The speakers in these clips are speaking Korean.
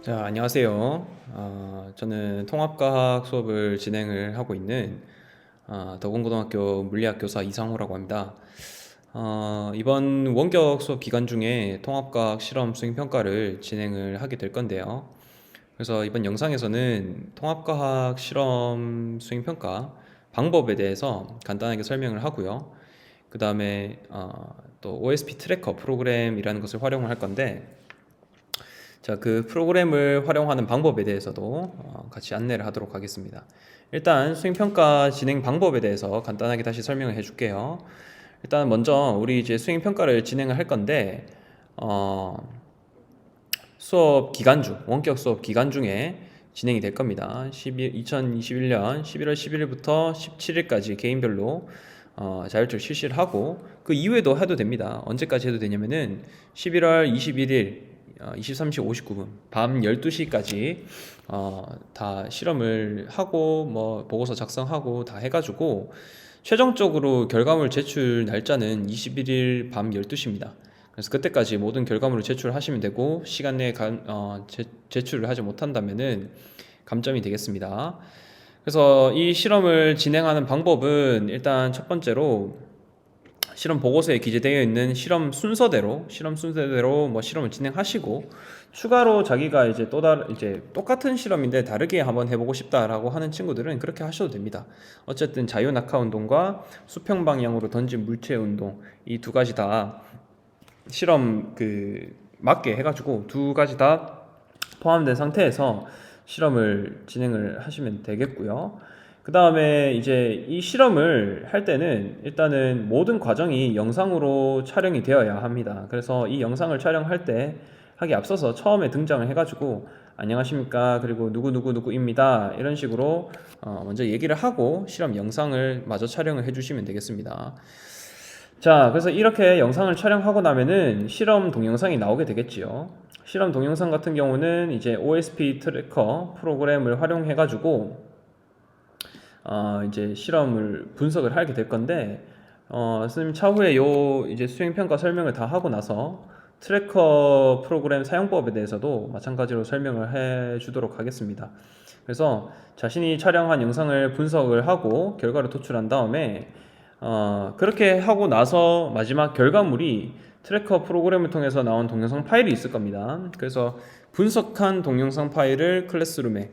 자, 안녕하세요. 저는 통합과학 수업을 진행을 하고 있는 덕원고등학교 물리학 교사 이상호라고 합니다. 이번 원격 수업 기간 중에 통합과학 실험 수행평가를 진행을 하게 될 건데요. 그래서 이번 영상에서는 통합과학 실험 수행평가 방법에 대해서 간단하게 설명을 하고요. 그 다음에 또 OSP 트래커 프로그램이라는 것을 활용을 할 건데, 자, 그 프로그램을 활용하는 방법에 대해서도 같이 안내를 하도록 하겠습니다. 일단 수행평가 진행 방법에 대해서 간단하게 다시 설명을 해줄게요. 일단 먼저 우리 이제 수행평가를 진행을 할 건데, 수업 기간 중, 원격 수업 기간 중에 진행이 될 겁니다. 2021년 11월 11일부터 17일까지 개인별로 자율적 실시를 하고, 그 이후에도 해도 됩니다. 언제까지 해도 되냐면은 11월 21일 23시 59분 밤 12시까지 다 실험을 하고 뭐 보고서 작성하고 다 해가지고 최종적으로 결과물 제출 날짜는 21일 밤 12시입니다. 그래서 그때까지 모든 결과물을 제출하시면 되고, 시간 내에 제출을 하지 못한다면은 감점이 되겠습니다. 그래서 이 실험을 진행하는 방법은 일단 첫 번째로 실험 보고서에 기재되어 있는 실험 순서대로 뭐 실험을 진행하시고, 추가로 자기가 이제 이제 똑같은 실험인데 다르게 한번 해보고 싶다라고 하는 친구들은 그렇게 하셔도 됩니다. 어쨌든 자유 낙하 운동과 수평 방향으로 던진 물체 운동, 이 두 가지 다 실험 맞게 해가지고 두 가지 다 포함된 상태에서 실험을 진행을 하시면 되겠고요. 그 다음에 이제 이 실험을 할 때는 일단은 모든 과정이 영상으로 촬영이 되어야 합니다. 그래서 이 영상을 촬영할 때 하기 앞서서 처음에 등장을 해가지고 안녕하십니까, 그리고 누구누구누구입니다, 이런 식으로 먼저 얘기를 하고 실험 영상을 마저 촬영을 해주시면 되겠습니다. 자, 그래서 이렇게 영상을 촬영하고 나면은 실험 동영상이 나오게 되겠지요. 실험 동영상 같은 경우는 이제 OSP 트래커 프로그램을 활용해가지고 이제 실험을 분석을 하게 될 건데, 선생님 차후에 이제 수행평가 설명을 다 하고 나서 트래커 프로그램 사용법에 대해서도 마찬가지로 설명을 해 주도록 하겠습니다. 그래서 자신이 촬영한 영상을 분석을 하고 결과를 도출한 다음에 그렇게 하고 나서 마지막 결과물이 트래커 프로그램을 통해서 나온 동영상 파일이 있을 겁니다. 그래서 분석한 동영상 파일을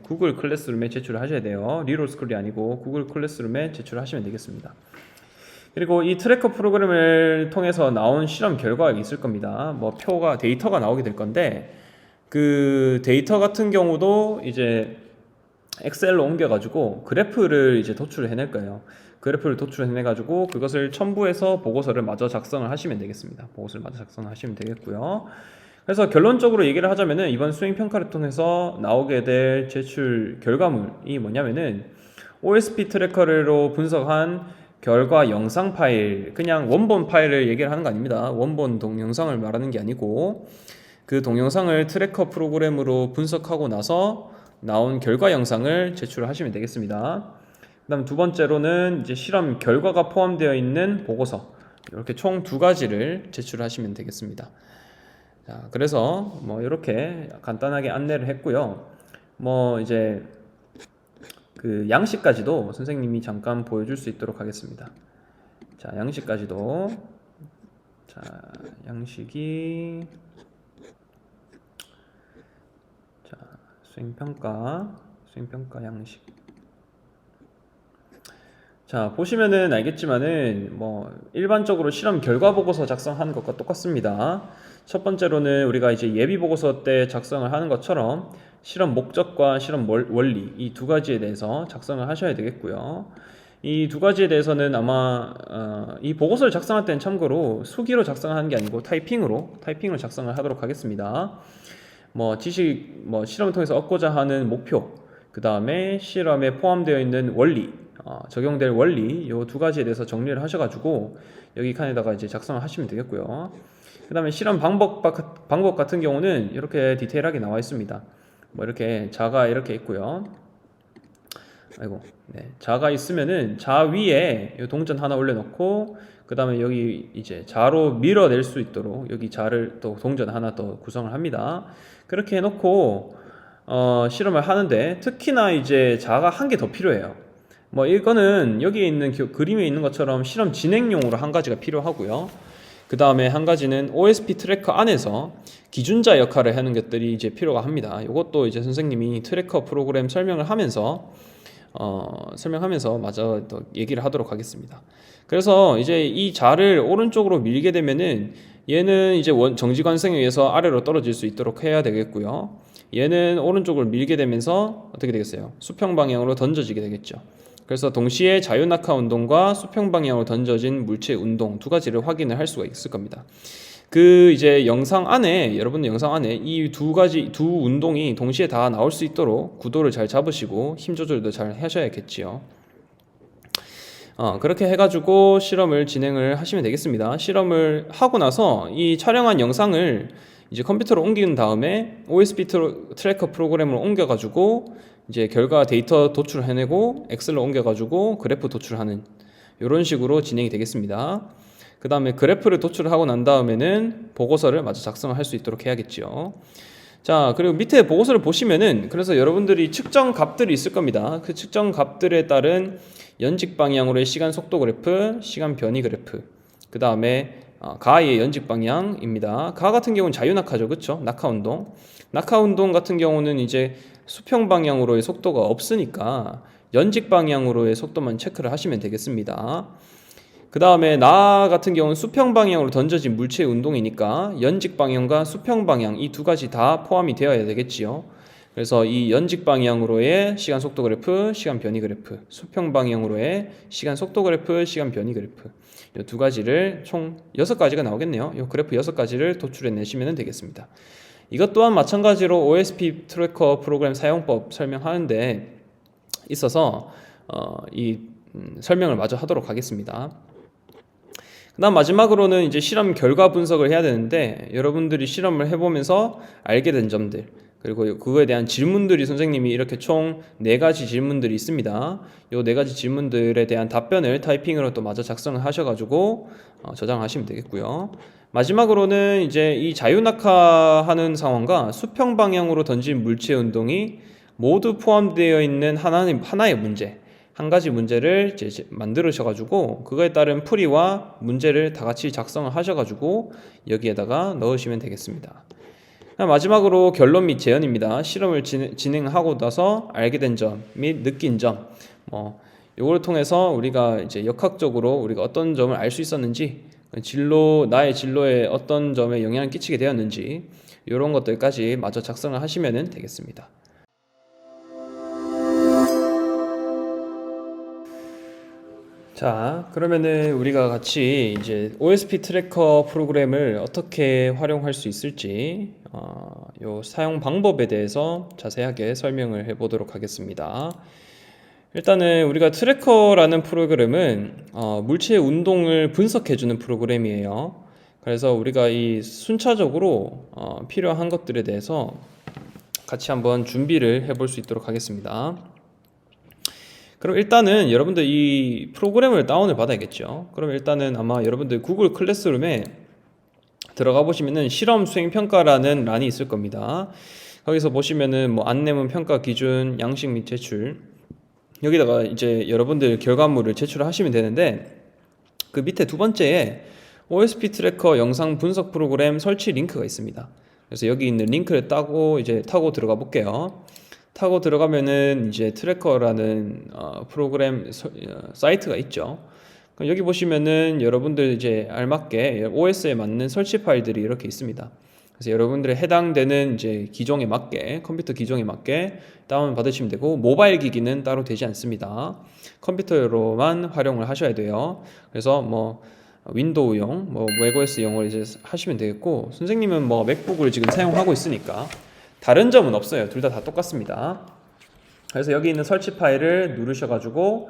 구글 클래스룸에 제출을 하셔야 돼요. 리롤스쿨이 아니고 구글 클래스룸에 제출하시면 되겠습니다. 그리고 이 트래커 프로그램을 통해서 나온 실험 결과가 있을 겁니다. 뭐 데이터가 나오게 될 건데, 그 데이터 같은 경우도 이제 엑셀로 옮겨가지고 그래프를 이제 도출을 해낼 거예요. 그래프를 도출해내가지고 그것을 첨부해서 보고서를 마저 작성을 하시면 되겠습니다. 보고서를 마저 작성하시면 되겠고요. 그래서 결론적으로 얘기를 하자면은 이번 수행평가를 통해서 나오게 될 제출 결과물이 뭐냐면은 OSP 트래커로 분석한 결과 영상 파일, 그냥 원본 파일을 얘기를 하는 거 아닙니다. 원본 동영상을 말하는 게 아니고 그 동영상을 트래커 프로그램으로 분석하고 나서 나온 결과 영상을 제출하시면 되겠습니다. 그 다음 두 번째로는 이제 실험 결과가 포함되어 있는 보고서, 이렇게 총 두 가지를 제출하시면 되겠습니다. 자, 그래서 뭐 이렇게 간단하게 안내를 했고요. 뭐 이제 그 양식까지도 선생님이 잠깐 보여줄 수 있도록 하겠습니다. 자, 양식까지도. 자, 양식이 자, 수행평가 양식. 자, 보시면은 알겠지만은 뭐 일반적으로 실험 결과 보고서 작성하는 것과 똑같습니다. 첫 번째로는 우리가 이제 예비 보고서 때 작성을 하는 것처럼 실험 목적과 실험 원리, 이 두 가지에 대해서 작성을 하셔야 되겠고요. 이 두 가지에 대해서는 아마 이 보고서를 작성할 때는 참고로 수기로 작성하는 게 아니고 타이핑으로 작성을 하도록 하겠습니다. 뭐 실험을 통해서 얻고자 하는 목표, 그 다음에 실험에 포함되어 있는 원리, 적용될 원리, 이 두 가지에 대해서 정리를 하셔가지고 여기 칸에다가 이제 작성을 하시면 되겠고요. 그 다음에 실험 방법 같은 경우는 이렇게 디테일하게 나와 있습니다. 뭐 이렇게 자가 이렇게 있고요. 자가 있으면은 자 위에 동전 하나 올려놓고, 그 다음에 여기 이제 자로 밀어낼 수 있도록 여기 자를 또 동전 하나 더 구성을 합니다. 그렇게 해놓고 실험을 하는데 특히나 이제 자가 한 개 더 필요해요. 뭐 이거는 여기에 있는 그림에 있는 것처럼 실험 진행용으로 한 가지가 필요하고요. 그 다음에 한 가지는 OSP 트래커 안에서 기준자 역할을 하는 것들이 이제 필요가 합니다. 이것도 이제 선생님이 트래커 프로그램 설명을 하면서 마저 또 얘기를 하도록 하겠습니다. 그래서 이제 이 자를 오른쪽으로 밀게 되면은 얘는 이제 정지관성에 의해서 아래로 떨어질 수 있도록 해야 되겠고요. 얘는 오른쪽으로 밀게 되면서 어떻게 되겠어요? 수평 방향으로 던져지게 되겠죠. 그래서 동시에 자유낙하 운동과 수평 방향으로 던져진 물체 운동 두 가지를 확인을 할 수가 있을 겁니다. 그 이제 여러분들 영상 안에 이 두 운동이 동시에 다 나올 수 있도록 구도를 잘 잡으시고 힘 조절도 잘 하셔야겠지요. 그렇게 해가지고 실험을 진행을 하시면 되겠습니다. 실험을 하고 나서 이 촬영한 영상을 이제 컴퓨터로 옮긴 다음에 OSP 트래커 프로그램으로 옮겨가지고 이제 결과 데이터 도출해내고 엑셀로 옮겨가지고 그래프 도출하는 이런 식으로 진행이 되겠습니다. 그 다음에 그래프를 도출하고 난 다음에는 보고서를 마저 작성을 할 수 있도록 해야겠죠. 자, 그리고 밑에 보고서를 보시면은 그래서 여러분들이 측정 값들이 있을 겁니다. 그 측정 값들에 따른 연직 방향으로의 시간 속도 그래프, 시간 변이 그래프, 그 다음에 가의 연직 방향입니다. 가 같은 경우는 자유낙하죠, 그렇죠? 낙하 운동 같은 경우는 이제 수평 방향으로의 속도가 없으니까 연직 방향으로의 속도만 체크를 하시면 되겠습니다. 그 다음에 나 같은 경우는 수평 방향으로 던져진 물체의 운동이니까 연직 방향과 수평 방향 이 두 가지 다 포함이 되어야 되겠지요. 그래서 이 연직 방향으로의 시간 속도 그래프, 시간 변이 그래프, 수평 방향으로의 시간 속도 그래프, 시간 변이 그래프 이 두 가지를 총 6가지가 나오겠네요. 이 그래프 6가지를 도출해 내시면 되겠습니다. 이것 또한 마찬가지로 OSP 트래커 프로그램 사용법 설명하는데 있어서 설명을 마저 하도록 하겠습니다. 그 다음 마지막으로는 이제 실험 결과 분석을 해야 되는데 여러분들이 실험을 해보면서 알게 된 점들 그리고 그거에 대한 질문들이 선생님이 이렇게 총 4가지 질문들이 있습니다. 이 4가지 질문들에 대한 답변을 타이핑으로 또 마저 작성을 하셔가지고 저장하시면 되겠고요. 마지막으로는 이제 이 자유낙하하는 상황과 수평 방향으로 던진 물체 운동이 모두 포함되어 있는 하나의 문제 한 가지 문제를 이제 만들으셔가지고 그거에 따른 풀이와 문제를 다 같이 작성을 하셔가지고 여기에다가 넣으시면 되겠습니다. 마지막으로 결론 및 제언입니다. 실험을 진행하고 나서 알게 된 점 및 느낀 점, 이걸 통해서 우리가 이제 역학적으로 우리가 어떤 점을 알 수 있었는지, 나의 진로에 어떤 점에 영향을 끼치게 되었는지 이런 것들까지 마저 작성을 하시면 되겠습니다. 자, 그러면은 우리가 같이 이제 OSP 트래커 프로그램을 어떻게 활용할 수 있을지 요 사용 방법에 대해서 자세하게 설명을 해 보도록 하겠습니다. 일단은 우리가 트래커라는 프로그램은 물체의 운동을 분석해 주는 프로그램이에요. 그래서 우리가 이 순차적으로 필요한 것들에 대해서 같이 한번 준비를 해 볼 수 있도록 하겠습니다. 그럼 일단은 여러분들 이 프로그램을 다운을 받아야겠죠. 그럼 일단은 아마 여러분들 구글 클래스룸에 들어가 보시면은 실험 수행 평가라는 란이 있을 겁니다. 거기서 보시면은 뭐 안내문 평가 기준, 양식 및 제출 여기다가 이제 여러분들 결과물을 제출하시면 되는데 그 밑에 두 번째에 OSP 트래커 영상 분석 프로그램 설치 링크가 있습니다. 그래서 여기 있는 링크를 타고 들어가 볼게요. 타고 들어가면은 이제 트래커라는 프로그램 사이트가 있죠. 그럼 여기 보시면은 여러분들 이제 알맞게 OS에 맞는 설치 파일들이 이렇게 있습니다. 그래서 여러분들의 해당되는 이제 기종에 맞게 컴퓨터 기종에 맞게 다운 받으시면 되고 모바일 기기는 따로 되지 않습니다. 컴퓨터로만 활용을 하셔야 돼요. 그래서 뭐 윈도우용, 맥OS용으로 이제 하시면 되겠고 선생님은 뭐 맥북을 지금 사용하고 있으니까 다른 점은 없어요. 둘 다 똑같습니다. 그래서 여기 있는 설치 파일을 누르셔가지고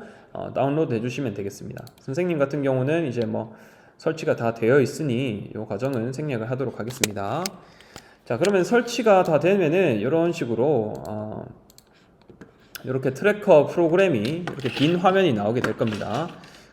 다운로드 해주시면 되겠습니다. 선생님 같은 경우는 이제 뭐 설치가 다 되어 있으니 이 과정은 생략을 하도록 하겠습니다. 자, 그러면 설치가 다 되면은 이런 식으로 이렇게 트래커 프로그램이 이렇게 빈 화면이 나오게 될 겁니다.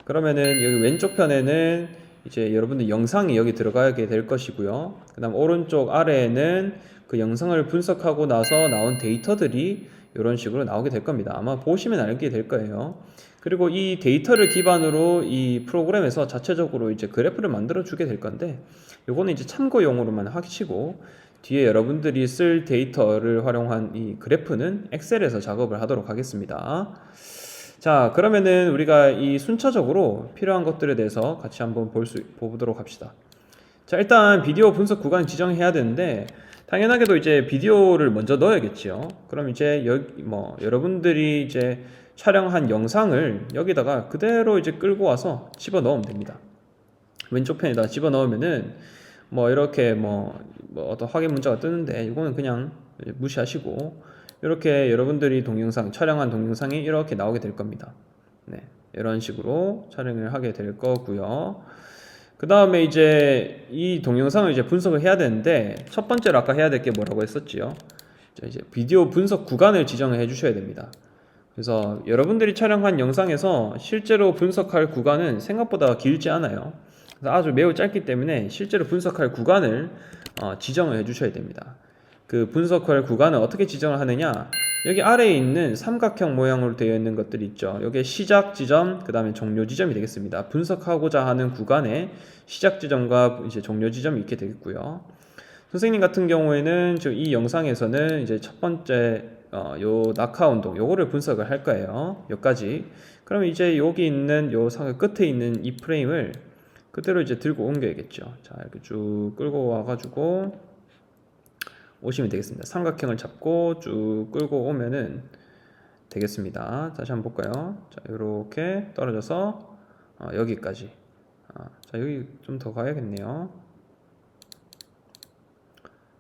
그러면은 여기 왼쪽 편에는 이제 여러분들 영상이 여기 들어가게 될 것이고요. 그 다음 오른쪽 아래에는 그 영상을 분석하고 나서 나온 데이터들이 이런 식으로 나오게 될 겁니다. 아마 보시면 알게 될 거예요. 그리고 이 데이터를 기반으로 이 프로그램에서 자체적으로 이제 그래프를 만들어 주게 될 건데, 요거는 이제 참고용으로만 하시고, 뒤에 여러분들이 쓸 데이터를 활용한 이 그래프는 엑셀에서 작업을 하도록 하겠습니다. 자, 그러면은 우리가 이 순차적으로 필요한 것들에 대해서 같이 한번 보도록 합시다. 자, 일단 비디오 분석 구간 지정해야 되는데, 당연하게도 이제 비디오를 먼저 넣어야겠지요. 그럼 이제 여기 여러분들이 이제 촬영한 영상을 여기다가 그대로 이제 끌고 와서 집어 넣으면 됩니다. 왼쪽 편에다 집어 넣으면은 이렇게 어떤 확인 문자가 뜨는데, 이거는 그냥 무시하시고 이렇게 여러분들이 촬영한 동영상이 이렇게 나오게 될 겁니다. 네, 이런 식으로 촬영을 하게 될 거고요. 그 다음에 이제 이 동영상을 이제 분석을 해야 되는데, 첫 번째로 아까 해야 될 게 뭐라고 했었지요? 이제 비디오 분석 구간을 지정을 해 주셔야 됩니다. 그래서 여러분들이 촬영한 영상에서 실제로 분석할 구간은 생각보다 길지 않아요. 그래서 아주 매우 짧기 때문에 실제로 분석할 구간을 지정을 해 주셔야 됩니다. 그 분석할 구간을 어떻게 지정을 하느냐, 여기 아래에 있는 삼각형 모양으로 되어 있는 것들이 있죠. 여기에 시작 지점, 그 다음에 종료 지점이 되겠습니다. 분석하고자 하는 구간에 시작 지점과 이제 종료 지점이 있게 되겠고요. 선생님 같은 경우에는 지금 이 영상에서는 이제 첫 번째 요 낙하 운동 요거를 분석을 할 거예요. 여기까지. 그럼 이제 여기 있는 요 상의 끝에 있는 이 프레임을 그대로 이제 들고 옮겨야겠죠. 자, 이렇게 쭉 끌고 와가지고 오시면 되겠습니다. 삼각형을 잡고 쭉 끌고 오면은 되겠습니다. 다시 한번 볼까요? 자, 이렇게 떨어져서 여기까지. 자, 여기 좀 더 가야겠네요.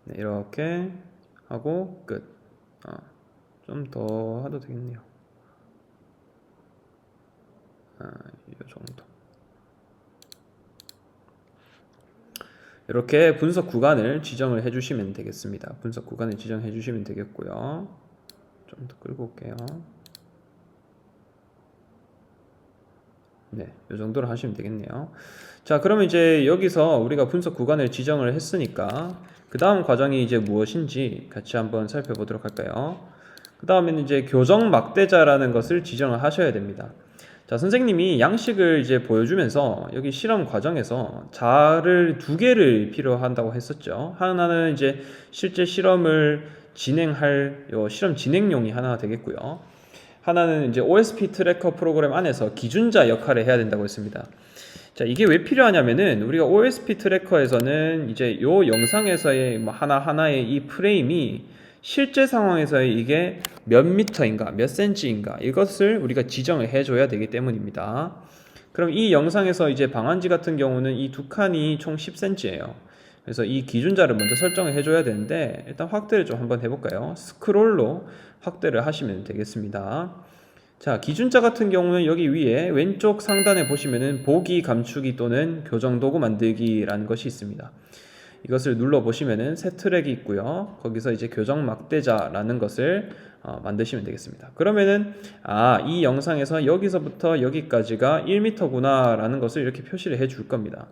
네, 이렇게 하고 끝. 좀 더 해도 되겠네요. 이 정도. 이렇게 분석 구간을 지정을 해주시면 되겠습니다. 분석 구간을 지정해 주시면 되겠고요. 좀 더 끌고 올게요. 네, 이 정도로 하시면 되겠네요. 자, 그러면 이제 여기서 우리가 분석 구간을 지정을 했으니까 그 다음 과정이 이제 무엇인지 같이 한번 살펴보도록 할까요? 그 다음에는 이제 교정 막대자라는 것을 지정을 하셔야 됩니다. 자, 선생님이 양식을 이제 보여주면서 여기 실험 과정에서 자를 두 개를 필요한다고 했었죠. 하나는 이제 실제 실험을 진행할 실험 진행용이 하나 되겠고요. 하나는 이제 OSP 트래커 프로그램 안에서 기준자 역할을 해야 된다고 했습니다. 자, 이게 왜 필요하냐면은 우리가 OSP 트래커에서는 이제 요 영상에서의 하나하나의 이 프레임이 실제 상황에서의 이게 몇 미터인가, 몇 센치인가 이것을 우리가 지정을 해줘야 되기 때문입니다. 그럼 이 영상에서 이제 방한지 같은 경우는 이 두 칸이 총 10cm예요. 그래서 이 기준자를 먼저 설정을 해줘야 되는데, 일단 확대를 좀 한번 해볼까요? 스크롤로 확대를 하시면 되겠습니다. 자, 기준자 같은 경우는 여기 위에 왼쪽 상단에 보시면은 보기 감추기 또는 교정 도구 만들기라는 것이 있습니다. 이것을 눌러 보시면은 새 트랙이 있고요. 거기서 이제 교정 막대자라는 것을 만드시면 되겠습니다. 그러면은 이 영상에서 여기서부터 여기까지가 1m구나 라는 것을 이렇게 표시를 해 줄 겁니다.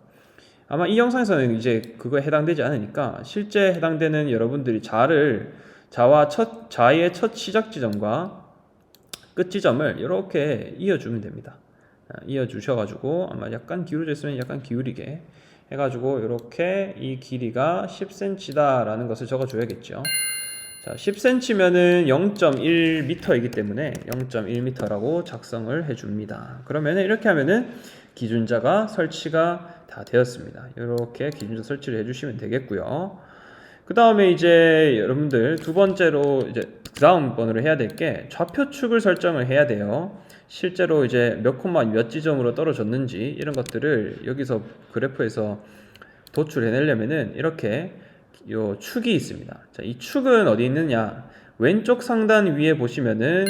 아마 이 영상에서는 이제 그거에 해당되지 않으니까 실제 해당되는 여러분들이 자의 첫 시작 지점과 끝 지점을 이렇게 이어주면 됩니다. 이어주셔가지고 아마 약간 기울어져 있으면 약간 기울이게 해가지고 이렇게 이 길이가 10cm다 라는 것을 적어줘야겠죠. 자, 10cm면은 0.1m이기 때문에 0.1m라고 작성을 해줍니다. 그러면 이렇게 하면은 기준자가 설치가 다 되었습니다. 이렇게 기준자 설치를 해주시면 되겠고요. 그 다음에 이제 여러분들 두 번째로 이제 그 다음 번으로 해야 될 게 좌표축을 설정을 해야 돼요. 실제로 이제 몇 콤마 몇 지점으로 떨어졌는지 이런 것들을 여기서 그래프에서 도출해내려면은 이렇게 요 축이 있습니다. 자, 이 축은 어디 있느냐? 왼쪽 상단 위에 보시면은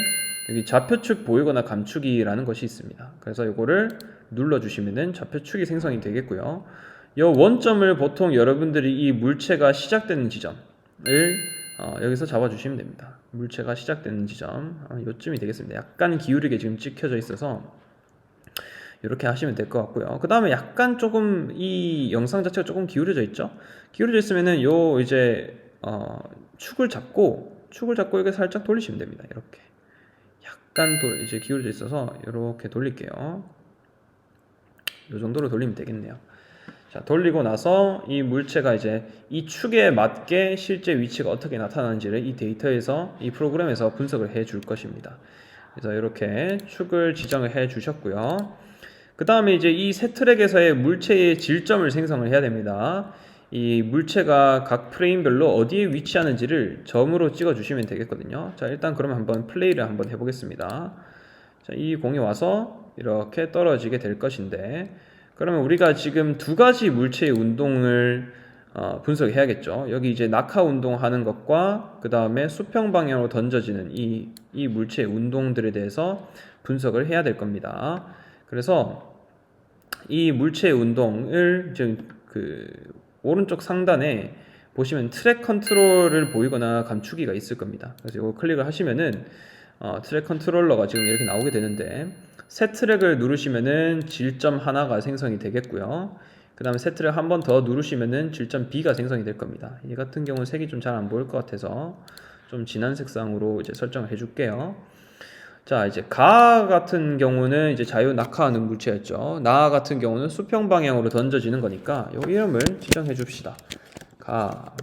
여기 좌표축 보이거나 감추기라는 것이 있습니다. 그래서 이거를 눌러주시면은 좌표축이 생성이 되겠고요. 이 원점을 보통 여러분들이 이 물체가 시작되는 지점을 여기서 잡아주시면 됩니다. 물체가 시작되는 지점 요쯤이 되겠습니다. 약간 기울이게 지금 찍혀져 있어서 이렇게 하시면 될 것 같고요. 그 다음에 약간 조금 이 영상 자체가 조금 기울어져 있죠. 기울어져 있으면은 요 이제 축을 잡고 이렇게 살짝 돌리시면 됩니다. 이렇게 약간 이제 기울어져 있어서 이렇게 돌릴게요. 요 정도로 돌리면 되겠네요. 자, 돌리고 나서 이 물체가 이제 이 축에 맞게 실제 위치가 어떻게 나타나는지를 이 데이터에서 이 프로그램에서 분석을 해 줄 것입니다. 그래서 이렇게 축을 지정을 해 주셨고요. 그 다음에 이제 이 세 트랙에서의 물체의 질점을 생성을 해야 됩니다. 이 물체가 각 프레임별로 어디에 위치하는지를 점으로 찍어 주시면 되겠거든요. 자, 일단 그러면 한번 플레이를 한번 해보겠습니다. 자, 이 공이 와서 이렇게 떨어지게 될 것인데, 그러면 우리가 지금 두 가지 물체의 운동을 분석해야겠죠. 여기 이제 낙하 운동하는 것과 그 다음에 수평 방향으로 던져지는 이 물체의 운동들에 대해서 분석을 해야 될 겁니다. 그래서 이 물체의 운동을 지금 그 오른쪽 상단에 보시면 트랙 컨트롤을 보이거나 감추기가 있을 겁니다. 그래서 이거 클릭을 하시면은 트랙 컨트롤러가 지금 이렇게 나오게 되는데, 새 트랙을 누르시면은 질점 하나가 생성이 되겠고요. 그 다음에 새 트랙 한 번 더 누르시면은 질점 B가 생성이 될 겁니다. 이 같은 경우는 색이 좀 잘 안 보일 것 같아서 좀 진한 색상으로 이제 설정을 해줄게요. 자, 이제 가 같은 경우는 이제 자유 낙하하는 물체였죠. 나 같은 경우는 수평 방향으로 던져지는 거니까 요 이름을 지정해 줍시다. 가.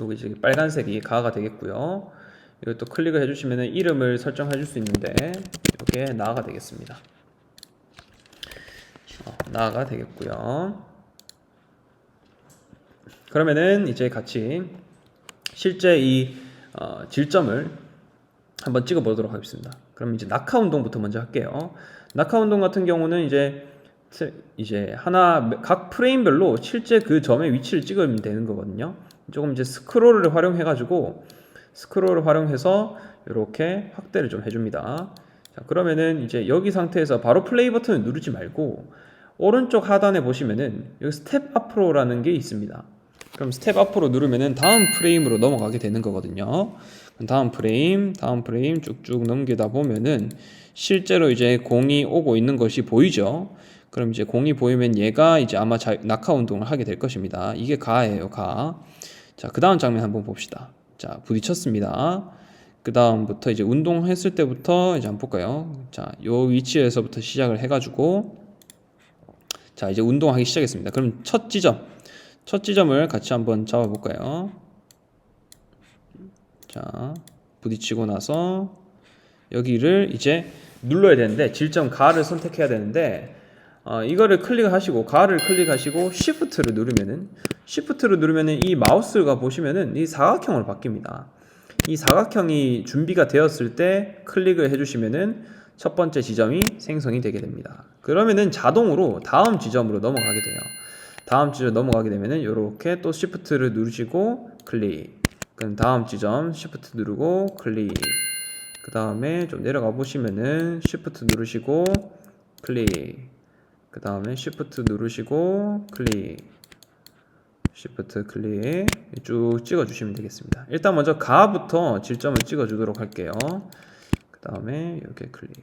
여기 이제 빨간색이 가가 되겠고요. 이것도 클릭을 해주시면 이름을 설정해 줄 수 있는데, 이게 나가 되겠습니다. 나가 되겠고요. 그러면은 이제 같이 실제 이 질점을 한번 찍어 보도록 하겠습니다. 그럼 이제 낙하 운동부터 먼저 할게요. 낙하 운동 같은 경우는 이제 각 프레임별로 실제 그 점의 위치를 찍으면 되는 거거든요. 조금 이제 스크롤을 활용해서 이렇게 확대를 좀 해줍니다. 자, 그러면은 이제 여기 상태에서 바로 플레이 버튼을 누르지 말고 오른쪽 하단에 보시면은 여기 스텝 앞으로라는 게 있습니다. 그럼 스텝 앞으로 누르면은 다음 프레임으로 넘어가게 되는 거거든요. 다음 프레임 쭉쭉 넘기다 보면은 실제로 이제 공이 오고 있는 것이 보이죠. 그럼 이제 공이 보이면 얘가 이제 아마 낙하 운동을 하게 될 것입니다. 이게 가예요, 가. 자, 그 다음 장면 한번 봅시다. 자, 부딪혔습니다. 그 다음부터 이제 운동했을 때부터 이제 한번 볼까요? 자, 요 위치에서부터 시작을 해가지고, 자, 이제 운동하기 시작했습니다. 그럼 첫 지점을 같이 한번 잡아볼까요? 자, 부딪히고 나서 여기를 이제 눌러야 되는데, 질점 가를 선택해야 되는데, 이거를 클릭하시고 가를 클릭하시고 Shift를 누르면은 이 마우스가 보시면은 이 사각형으로 바뀝니다. 이 사각형이 준비가 되었을 때 클릭을 해주시면은 첫 번째 지점이 생성이 되게 됩니다. 그러면은 자동으로 다음 지점으로 넘어가게 돼요. 다음 지점 넘어가게 되면은 이렇게 또 Shift를 누르시고 클릭. 그럼 다음 지점 Shift 누르고 클릭. 그 다음에 좀 내려가 보시면은 Shift 누르시고 클릭. 그 다음에 Shift 누르시고 클릭. Shift 클릭 쭉 찍어주시면 되겠습니다. 일단 먼저 가부터 질점을 찍어주도록 할게요. 그 다음에 이렇게 클릭.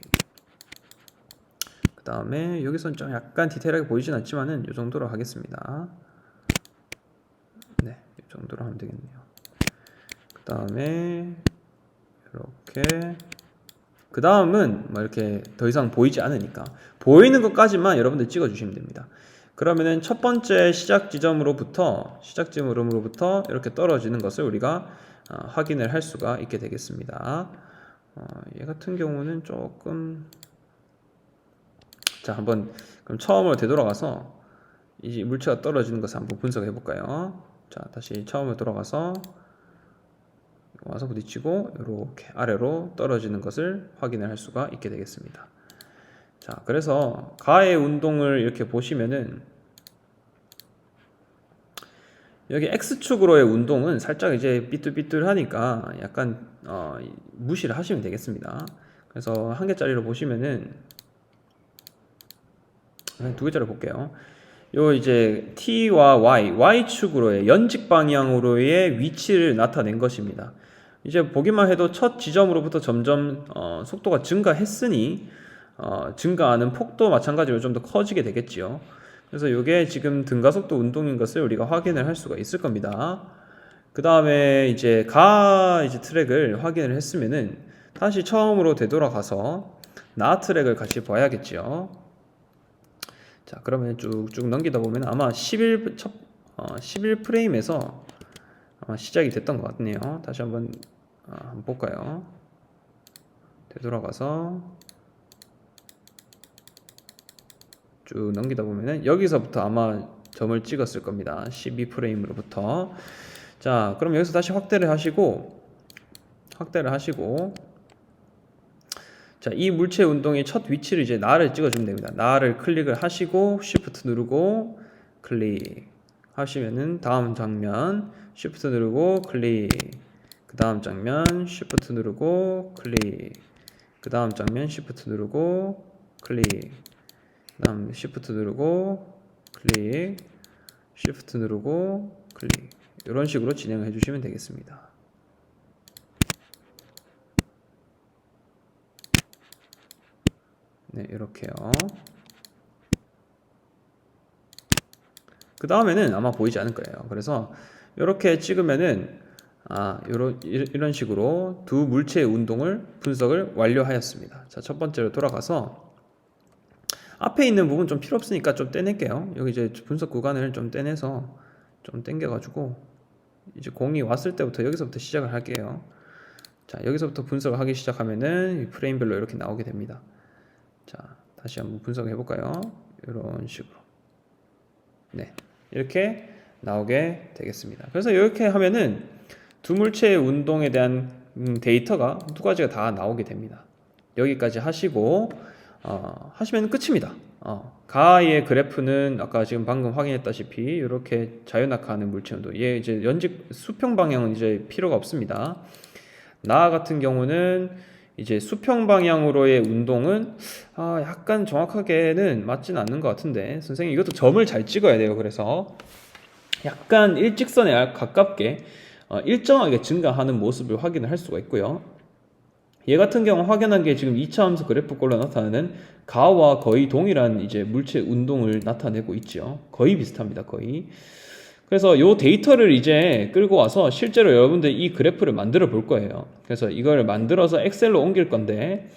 그 다음에 여기서는 좀 약간 디테일하게 보이진 않지만은 이 정도로 하겠습니다. 네, 이 정도로 하면 되겠네요. 그 다음에 이렇게. 그 다음은 뭐 이렇게 더 이상 보이지 않으니까 보이는 것까지만 여러분들 찍어주시면 됩니다. 그러면은 첫 번째 시작 지점으로부터 이렇게 떨어지는 것을 우리가 확인을 할 수가 있게 되겠습니다. 얘 같은 경우는 조금, 자, 한번 그럼 처음으로 되돌아가서 이 물체가 떨어지는 것을 한번 분석해 볼까요? 자, 다시 처음으로 돌아가서 와서 부딪히고 이렇게 아래로 떨어지는 것을 확인을 할 수가 있게 되겠습니다. 자, 그래서 가의 운동을 이렇게 보시면은 여기 X축으로의 운동은 살짝 이제 삐뚤삐뚤하니까 약간 무시를 하시면 되겠습니다. 그래서 한 개짜리로 보시면은 두 개짜리 볼게요. 요 이제 T와 Y축으로의 연직 방향으로의 위치를 나타낸 것입니다. 이제 보기만 해도 첫 지점으로부터 점점 속도가 증가했으니 증가하는 폭도 마찬가지로 좀 더 커지게 되겠지요. 그래서 이게 지금 등가속도 운동인 것을 우리가 확인을 할 수가 있을 겁니다. 그 다음에 이제 이제 트랙을 확인을 했으면은 다시 처음으로 되돌아가서 나 트랙을 같이 봐야겠지요. 자, 그러면 쭉쭉 넘기다 보면 아마 11프레임에서 아마 시작이 됐던 것 같네요. 다시 한번 볼까요? 되돌아가서 쭉 넘기다 보면은 여기서부터 아마 점을 찍었을 겁니다. 12프레임으로부터. 자, 그럼 여기서 다시 확대를 하시고 자, 이 물체 운동의 첫 위치를 이제 나를 찍어주면 됩니다. 나를 클릭을 하시고 Shift 누르고 클릭 하시면은 다음 장면 Shift 누르고 클릭, 그 다음 장면 Shift 누르고 클릭, 그 다음 장면 Shift 누르고 클릭, 그 다음 Shift 누르고 클릭, Shift 누르고 클릭, 이런 식으로 진행을 해주시면 되겠습니다. 네, 이렇게요. 그 다음에는 아마 보이지 않을 거예요. 그래서 이렇게 찍으면은 이런 식으로 두 물체의 운동을 분석을 완료하였습니다. 자, 첫 번째로 돌아가서 앞에 있는 부분 좀 필요 없으니까 좀 떼낼게요. 여기 이제 분석 구간을 좀 떼내서 좀 당겨가지고 이제 공이 왔을 때부터 여기서부터 시작을 할게요. 자, 여기서부터 분석을 하기 시작하면은 프레임별로 이렇게 나오게 됩니다. 자, 다시 한번 분석해 볼까요? 이런 식으로. 네, 이렇게 나오게 되겠습니다. 그래서 이렇게 하면은 두 물체의 운동에 대한 데이터가 두 가지가 다 나오게 됩니다. 여기까지 하시고 하시면 끝입니다. 가의 그래프는 아까 지금 방금 확인했다시피 이렇게 자유낙하하는 물체 운동. 얘 이제 연직 수평 방향은 이제 필요가 없습니다. 나 같은 경우는 이제 수평 방향으로의 운동은 약간 정확하게는 맞진 않는 것 같은데 선생님 이것도 점을 잘 찍어야 돼요. 그래서 약간 일직선에 가깝게 일정하게 증가하는 모습을 확인을 할 수가 있고요. 얘 같은 경우 확연한 게 지금 2차 함수 그래프꼴로 나타나는 가와 거의 동일한 이제 물체 운동을 나타내고 있죠. 거의 비슷합니다. 거의. 그래서 이 데이터를 이제 끌고 와서 실제로 여러분들 이 그래프를 만들어 볼 거예요. 그래서 이걸 만들어서 엑셀로 옮길 건데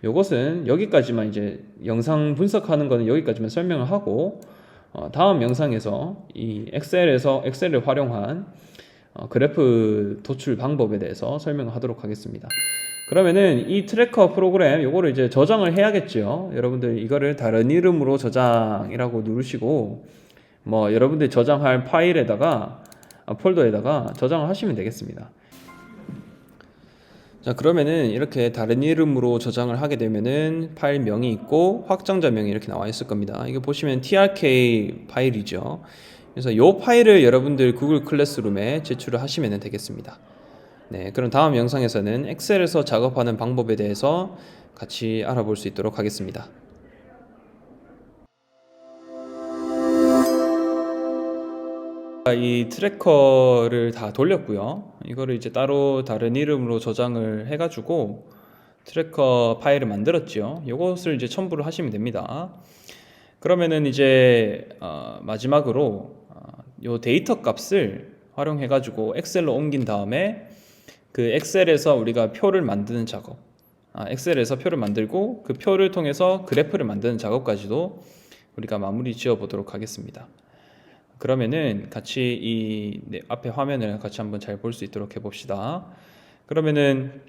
이것은 여기까지만 이제 영상 분석하는 거는 여기까지만 설명을 하고 다음 영상에서 이 엑셀을 활용한 그래프 도출 방법에 대해서 설명을 하도록 하겠습니다. 그러면은 이 트래커 프로그램 요거를 이제 저장을 해야겠죠. 여러분들 이거를 다른 이름으로 저장이라고 누르시고 뭐 여러분들이 저장할 파일에다가 폴더에다가 저장을 하시면 되겠습니다. 자, 그러면은 이렇게 다른 이름으로 저장을 하게 되면은 파일명이 있고 확장자명이 이렇게 나와 있을 겁니다. 이거 보시면 trk 파일이죠. 그래서 이 파일을 여러분들 구글 클래스룸에 제출을 하시면 되겠습니다. 네, 그럼 다음 영상에서는 엑셀에서 작업하는 방법에 대해서 같이 알아볼 수 있도록 하겠습니다. 이 트래커를 다 돌렸고요. 이거를 이제 따로 다른 이름으로 저장을 해가지고 트래커 파일을 만들었죠. 이것을 이제 첨부를 하시면 됩니다. 그러면은 이제 마지막으로 요 데이터 값을 활용해가지고 엑셀로 옮긴 다음에 그 엑셀에서 우리가 표를 만드는 작업, 엑셀에서 표를 만들고 그 표를 통해서 그래프를 만드는 작업까지도 우리가 마무리 지어 보도록 하겠습니다. 그러면은 같이 이 앞에 화면을 같이 한번 잘 볼 수 있도록 해봅시다. 그러면은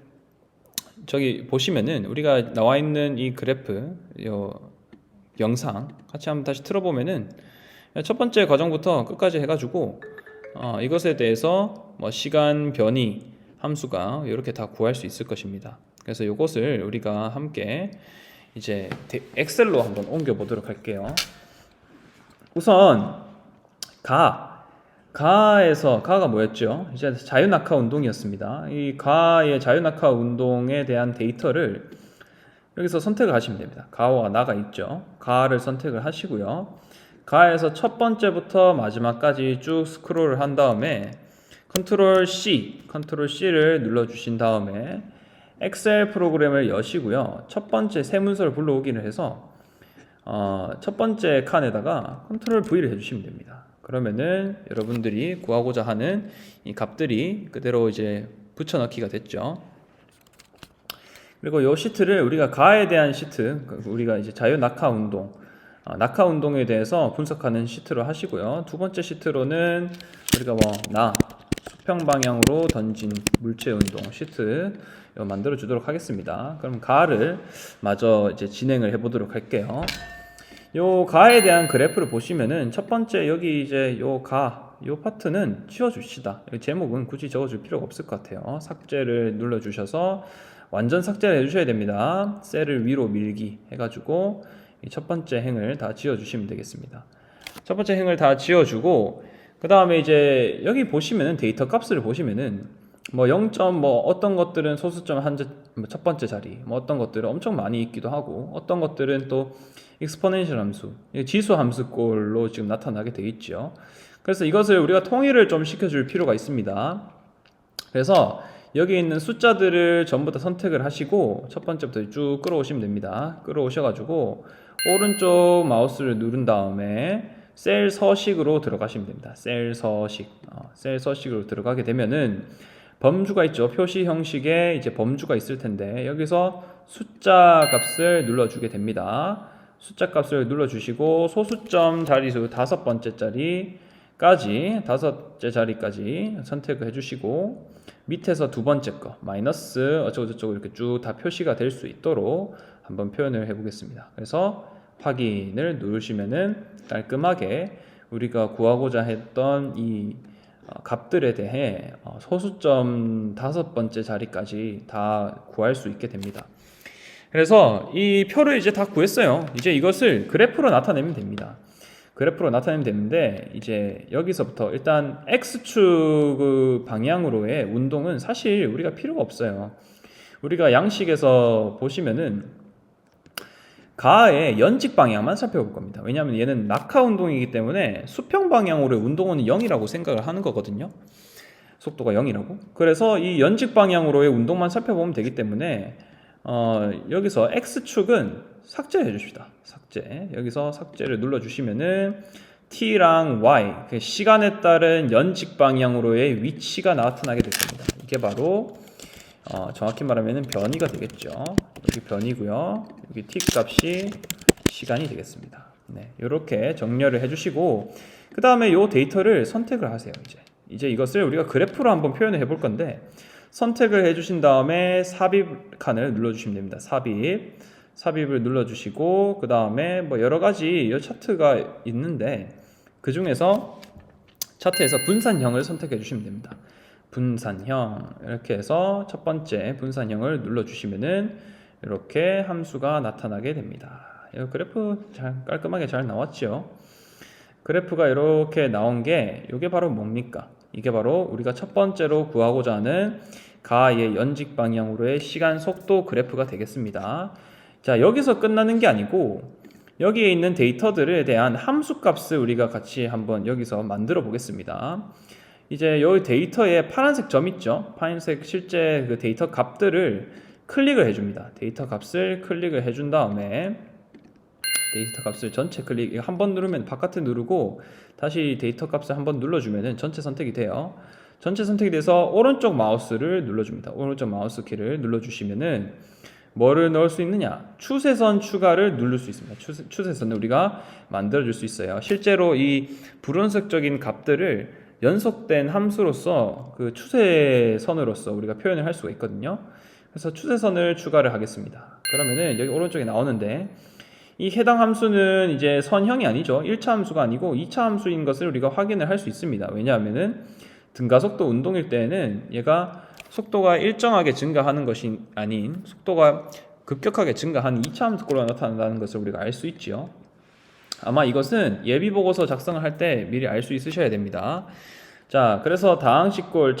저기 보시면은 우리가 나와 있는 이 그래프, 요 영상 같이 한번 다시 틀어보면은 첫 번째 과정부터 끝까지 해가지고 이것에 대해서 뭐 시간 변이 함수가 이렇게 다 구할 수 있을 것입니다. 그래서 이것을 우리가 함께 이제 엑셀로 한번 옮겨 보도록 할게요. 우선 가가 뭐였죠? 이제 자유낙하 운동이었습니다. 이 가의 자유낙하 운동에 대한 데이터를 여기서 선택을 하시면 됩니다. 가와 나가 있죠. 가를 선택을 하시고요. 가에서 첫 번째부터 마지막까지 쭉 스크롤을 한 다음에 컨트롤 C를 눌러 주신 다음에 엑셀 프로그램을 여시고요. 첫 번째 새 문서를 불러오기를 해서 첫 번째 칸에다가 컨트롤 V를 해주시면 됩니다. 그러면은 여러분들이 구하고자 하는 이 값들이 그대로 이제 붙여넣기가 됐죠. 그리고 이 시트를 우리가 가에 대한 시트, 우리가 이제 자유 낙하 운동, 낙하 운동에 대해서 분석하는 시트로 하시고요. 두 번째 시트로는 우리가 수평 방향으로 던진 물체 운동 시트 만들어 주도록 하겠습니다. 그럼 가를 마저 이제 진행을 해 보도록 할게요. 요 가에 대한 그래프를 보시면은 첫 번째 여기 이제 요 파트는 지워줍시다. 제목은 굳이 적어줄 필요가 없을 것 같아요. 삭제를 눌러주셔서 완전 삭제를 해주셔야 됩니다. 셀을 위로 밀기 해가지고 첫 번째 행을 다 지워주시면 되겠습니다. 첫 번째 행을 다 지워주고 그 다음에 이제 여기 보시면은 데이터 값을 보시면은 0. 어떤 것들은 소수점 첫 번째 자리, 어떤 것들은 엄청 많이 있기도 하고 어떤 것들은 또 익스포넨셜 함수, 지수 함수꼴로 지금 나타나게 되어 있죠. 그래서 이것을 우리가 통일을 좀 시켜줄 필요가 있습니다. 그래서 여기 있는 숫자들을 전부 다 선택을 하시고 첫 번째부터 쭉 끌어오시면 됩니다. 끌어오셔가지고 오른쪽 마우스를 누른 다음에 셀 서식으로 들어가시면 됩니다. 셀 서식으로 들어가게 되면은 범주가 있죠. 표시 형식에 이제 범주가 있을 텐데 여기서 숫자 값을 눌러주게 됩니다. 숫자 값을 눌러주시고 소수점 자리수 다섯 번째 자리까지 선택을 해주시고 밑에서 두 번째 거 마이너스 어쩌고저쩌고 이렇게 쭉 다 표시가 될 수 있도록 한번 표현을 해보겠습니다. 그래서 확인을 누르시면은 깔끔하게 우리가 구하고자 했던 이 값들에 대해 소수점 다섯 번째 자리까지 다 구할 수 있게 됩니다. 그래서 이 표를 이제 다 구했어요. 이제 이것을 그래프로 나타내면 됩니다. 그래프로 나타내면 되는데 이제 여기서부터 일단 X축 방향으로의 운동은 사실 우리가 필요가 없어요. 우리가 양식에서 보시면은 가의 연직 방향만 살펴볼 겁니다. 왜냐하면 얘는 낙하 운동이기 때문에 수평 방향으로의 운동은 0이라고 생각을 하는 거거든요. 속도가 0이라고. 그래서 이 연직 방향으로의 운동만 살펴보면 되기 때문에 여기서 X축은 삭제해 줍시다. 여기서 삭제를 눌러주시면은 T랑 Y, 시간에 따른 연직 방향으로의 위치가 나타나게 될 겁니다. 이게 바로 정확히 말하면 변이가 되겠죠. 여기 변이고요. 여기 T 값이 시간이 되겠습니다. 네, 이렇게 정렬을 해주시고 그 다음에 이 데이터를 선택을 하세요. 이제 이것을 우리가 그래프로 한번 표현을 해볼 건데 선택을 해주신 다음에 삽입 칸을 눌러주시면 됩니다. 삽입을 눌러주시고 그 다음에 여러 가지 이 차트가 있는데 그 중에서 차트에서 분산형을 선택해 주시면 됩니다. 분산형 이렇게 해서 첫 번째 분산형을 눌러주시면은 이렇게 함수가 나타나게 됩니다. 이 그래프 깔끔하게 잘 나왔죠. 그래프가 이렇게 나온 게 이게 바로 뭡니까? 이게 바로 우리가 첫 번째로 구하고자 하는 가의 연직 방향으로의 시간 속도 그래프가 되겠습니다. 자, 여기서 끝나는 게 아니고 여기에 있는 데이터들에 대한 함수 값을 우리가 같이 한번 여기서 만들어 보겠습니다. 이제 여기 데이터에 파란색 점 있죠? 파란색 실제 그 데이터 값들을 클릭을 해줍니다. 데이터 값을 클릭을 해준 다음에 데이터 값을 전체 클릭 한 번 누르면 바깥에 누르고 다시 데이터 값을 한번 눌러주면은 전체 선택이 돼요. 전체 선택이 돼서 오른쪽 마우스를 눌러줍니다. 오른쪽 마우스 키를 눌러주시면은 뭐를 넣을 수 있느냐? 추세선 추가를 누를 수 있습니다. 추세선을 우리가 만들어줄 수 있어요. 실제로 이 불원색적인 값들을 연속된 함수로서 그 추세선으로서 우리가 표현을 할 수가 있거든요. 그래서 추세선을 추가를 하겠습니다. 그러면은 여기 오른쪽에 나오는데 이 해당 함수는 이제 선형이 아니죠. 1차 함수가 아니고 2차 함수인 것을 우리가 확인을 할 수 있습니다. 왜냐하면은 등가속도 운동일 때는 얘가 속도가 일정하게 증가하는 것이 아닌 속도가 급격하게 증가한 2차 함수꼴로 나타난다는 것을 우리가 알 수 있죠. 아마 이것은 예비보고서 작성을 할 때 미리 알 수 있으셔야 됩니다. 자, 그래서 다항식꼴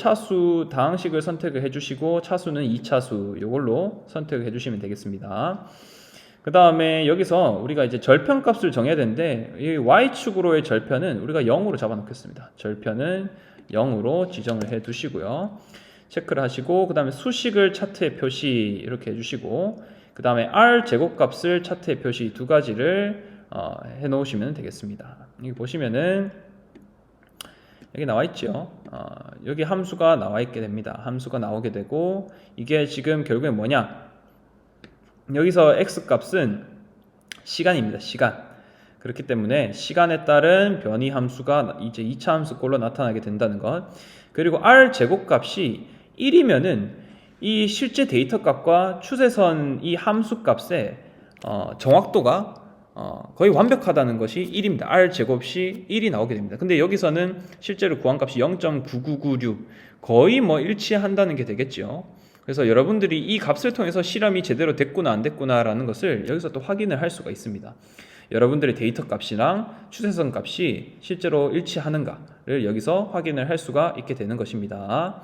다항식을 선택을 해주시고 차수는 2차수 이걸로 선택을 해주시면 되겠습니다. 그 다음에 여기서 우리가 이제 절편값을 정해야 되는데 이 y축으로의 절편은 우리가 0으로 잡아 놓겠습니다. 절편은 0으로 지정을 해 두시고요. 체크를 하시고, 그 다음에 수식을 차트에 표시 이렇게 해주시고, 그 다음에 R 제곱값을 차트에 표시 두 가지를 해 놓으시면 되겠습니다. 여기 보시면은 여기 나와 있죠. 여기 함수가 나와 있게 됩니다. 함수가 나오게 되고, 이게 지금 결국에 뭐냐, 여기서 x 값은 시간입니다. 시간. 그렇기 때문에 시간에 따른 변이 함수가 이제 2차 함수꼴로 나타나게 된다는 것. 그리고 R 제곱값이 1이면은 이 실제 데이터 값과 추세선 이 함수 값의 정확도가 거의 완벽하다는 것이 1입니다. R 제곱이 1이 나오게 됩니다. 근데 여기서는 실제로 구한 값이 0.9996, 거의 뭐 일치한다는 게 되겠죠. 그래서 여러분들이 이 값을 통해서 실험이 제대로 됐구나 안 됐구나라는 것을 여기서 또 확인을 할 수가 있습니다. 여러분들의 데이터 값이랑 추세선 값이 실제로 일치하는가를 여기서 확인을 할 수가 있게 되는 것입니다.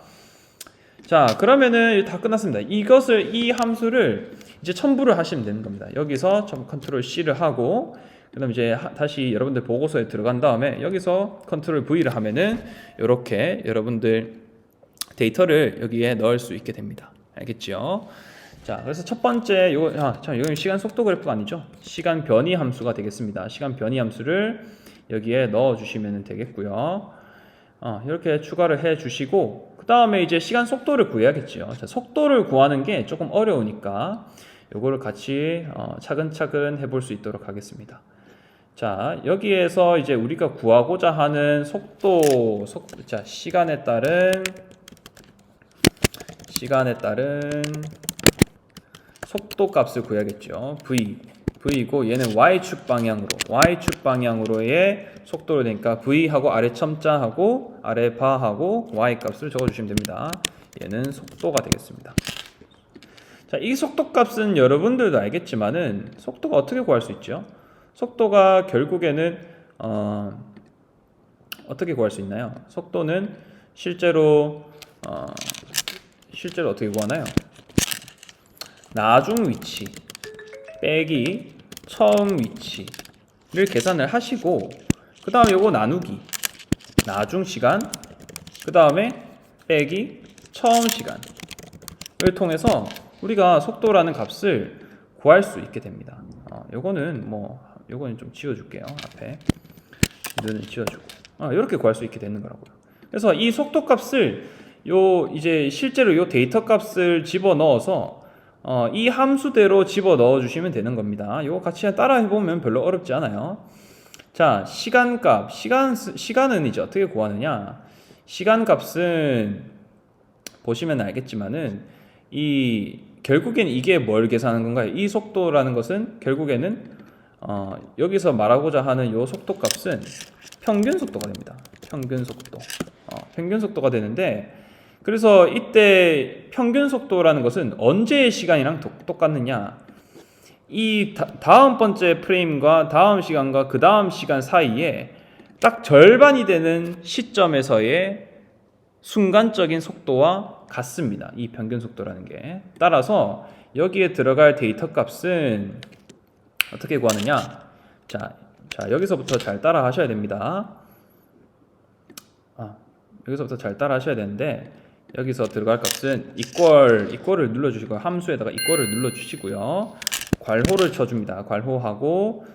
자, 그러면은 다 끝났습니다. 이 함수를 이제 첨부를 하시면 되는 겁니다. 여기서 컨트롤 C를 하고, 그 다음에 이제 다시 여러분들 보고서에 들어간 다음에 여기서 컨트롤 V를 하면은 이렇게 여러분들 데이터를 여기에 넣을 수 있게 됩니다. 알겠죠? 자, 그래서 첫 번째 이건 시간 속도 그래프가 아니죠. 시간 변이 함수가 되겠습니다. 시간 변이 함수를 여기에 넣어 주시면 되겠고요. 이렇게 추가를 해 주시고, 그 다음에 이제 시간 속도를 구해야겠죠. 자, 속도를 구하는 게 조금 어려우니까 요거를 같이 차근차근 해볼 수 있도록 하겠습니다. 자, 여기에서 이제 우리가 구하고자 하는 자, 시간에 따른 속도 값을 구해야겠죠. V고 얘는 Y축 방향으로의 속도를 되니까 V하고 아래 첨자하고 아래 바하고 Y 값을 적어주시면 됩니다. 얘는 속도가 되겠습니다. 자, 이 속도 값은 여러분들도 알겠지만은 속도가 어떻게 구할 수 있죠? 속도가 결국에는 어떻게 구할 수 있나요? 속도는 실제로 어떻게 구하나요? 나중 위치 빼기 처음 위치를 계산을 하시고, 그 다음에 요거 나누기 나중 시간, 그 다음에 빼기 처음 시간을 통해서 우리가 속도라는 값을 구할 수 있게 됩니다. 요거는 좀 지워줄게요. 앞에 눈을 지워주고 이렇게 구할 수 있게 되는 거라고요. 그래서 이 속도 값을 이제 실제로 요 데이터 값을 집어넣어서 이 함수대로 집어넣어 주시면 되는 겁니다. 이거 같이 따라 해보면 별로 어렵지 않아요. 자, 시간은 이제 어떻게 구하느냐? 시간 값은 보시면 알겠지만은 결국엔 이게 뭘 계산하는 건가요? 이 속도라는 것은 결국에는 여기서 말하고자 하는 요 속도 값은 평균 속도가 됩니다. 평균 속도가 되는데, 그래서 이때 평균 속도라는 것은 언제의 시간이랑 똑같느냐, 이 다음 번째 프레임과 다음 시간과 그 다음 시간 사이에 딱 절반이 되는 시점에서의 순간적인 속도와 같습니다. 이 평균 속도라는 게. 따라서 여기에 들어갈 데이터 값은 어떻게 구하느냐? 자, 여기서부터 잘 따라 하셔야 됩니다. 여기서부터 잘 따라 하셔야 되는데, 여기서 들어갈 값은 이퀄을 눌러주시고, 함수에다가 이퀄을 눌러주시고요. 괄호를 쳐줍니다. 괄호하고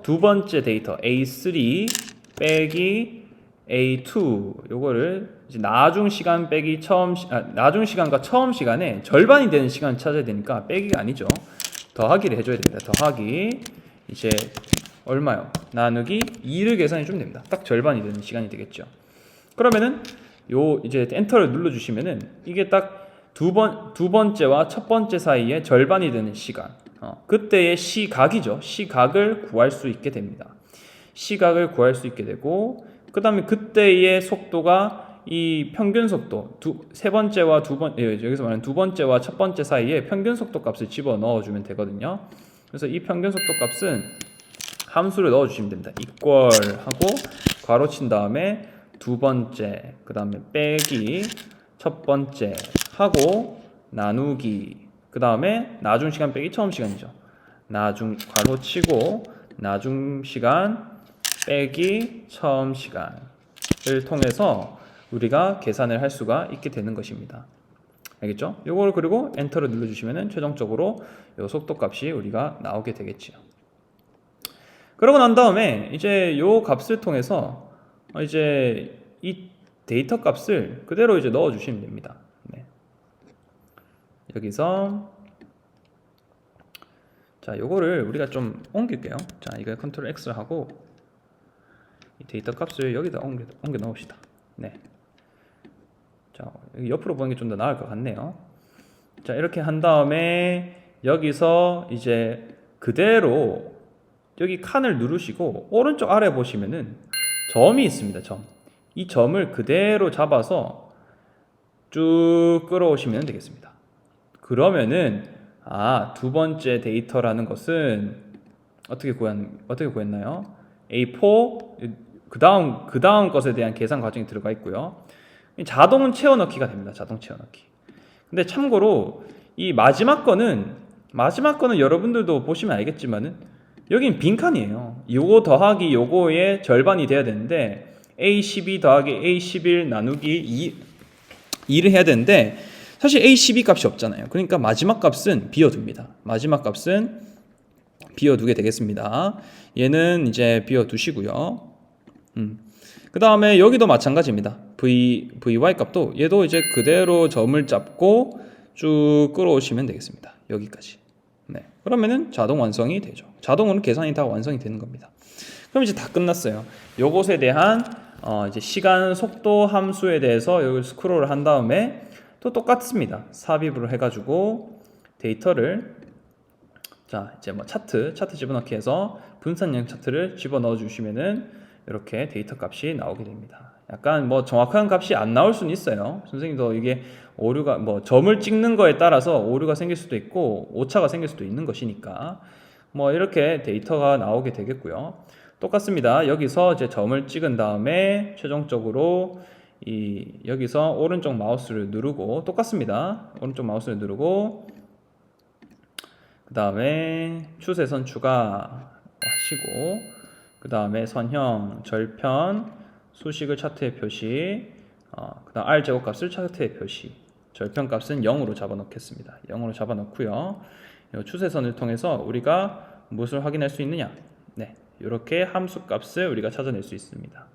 두 번째 데이터 A3 빼기 A2, 요거를 이제 나중 시간 빼기 나중 시간과 처음 시간에 절반이 되는 시간을 찾아야 되니까 빼기가 아니죠. 더하기를 해줘야 됩니다. 더하기 이제 얼마요? 나누기 2를 계산해 주면 됩니다. 딱 절반이 되는 시간이 되겠죠. 그러면은 이제 엔터를 눌러주시면은 이게 딱 두 번째와 첫 번째 사이에 절반이 되는 시간, 그때의 시각이죠. 시각을 구할 수 있게 됩니다. 시각을 구할 수 있게 되고, 그 다음에 그때의 속도가 이 평균 속도 여기서 말하는 두 번째와 첫 번째 사이에 평균 속도 값을 집어 넣어주면 되거든요. 그래서 이 평균 속도 값은 함수를 넣어주시면 됩니다. equal 하고 괄호 친 다음에 두 번째, 그 다음에 빼기 첫 번째 하고 나누기, 그 다음에 나중 시간 빼기 처음 시간이죠. 나중 괄호 치고 나중 시간 빼기 처음 시간을 통해서 우리가 계산을 할 수가 있게 되는 것입니다. 알겠죠? 요걸 그리고 엔터를 눌러주시면은 최종적으로 요 속도 값이 우리가 나오게 되겠지요. 그러고 난 다음에 이제 요 값을 통해서 이제 이 데이터 값을 그대로 이제 넣어 주시면 됩니다. 네. 여기서 자, 요거를 우리가 좀 옮길게요. 자, 이거 컨트롤 X 하고 이 데이터 값을 여기다 옮겨 넣읍시다. 네. 자, 여기 옆으로 보는 게 좀 더 나을 것 같네요. 자, 이렇게 한 다음에 여기서 이제 그대로 여기 칸을 누르시고 오른쪽 아래 보시면은 점이 있습니다. 점. 이 점을 그대로 잡아서 쭉 끌어오시면 되겠습니다. 그러면은 두 번째 데이터라는 것은 어떻게 구했나요? A4 그 다음 것에 대한 계산 과정이 들어가 있고요. 자동은 채워넣기가 됩니다. 자동 채워넣기. 근데 참고로 이 마지막 거는 여러분들도 보시면 알겠지만은 여긴 빈칸이에요. 요거 더하기 요거의 절반이 돼야 되는데 A12 더하기 A11 나누기 2를 해야 되는데 사실 A12 값이 없잖아요. 그러니까 마지막 값은 비워둡니다. 마지막 값은 비워두게 되겠습니다. 얘는 이제 비워두시고요. 그 다음에 여기도 마찬가지입니다. VY 값도 얘도 이제 그대로 점을 잡고 쭉 끌어오시면 되겠습니다. 여기까지. 네. 그러면은 자동 완성이 되죠. 자동으로 계산이 다 완성이 되는 겁니다. 그럼 이제 다 끝났어요. 요것에 대한 이제 시간 속도 함수에 대해서 여기 스크롤을 한 다음에 또 똑같습니다. 삽입으로 해가지고 데이터를 자 이제 뭐 차트 집어넣기 해서 분산형 차트를 집어넣어 주시면은 이렇게 데이터 값이 나오게 됩니다. 약간 뭐 정확한 값이 안 나올 수는 있어요. 선생님도 이게 오류가 뭐 점을 찍는 거에 따라서 오류가 생길 수도 있고 오차가 생길 수도 있는 것이니까 뭐 이렇게 데이터가 나오게 되겠고요. 똑같습니다. 여기서 이제 점을 찍은 다음에 최종적으로 여기서 오른쪽 마우스를 누르고 똑같습니다. 오른쪽 마우스를 누르고 그 다음에 추세선 추가 하시고 그 다음에 선형, 절편, 수식을 차트에 표시 그 다음 R제곱값을 차트에 표시 절편값은 0으로 잡아놓겠습니다. 0으로 잡아놓고요. 이 추세선을 통해서 우리가 무엇을 확인할 수 있느냐? 네, 이렇게 함수값을 우리가 찾아낼 수 있습니다.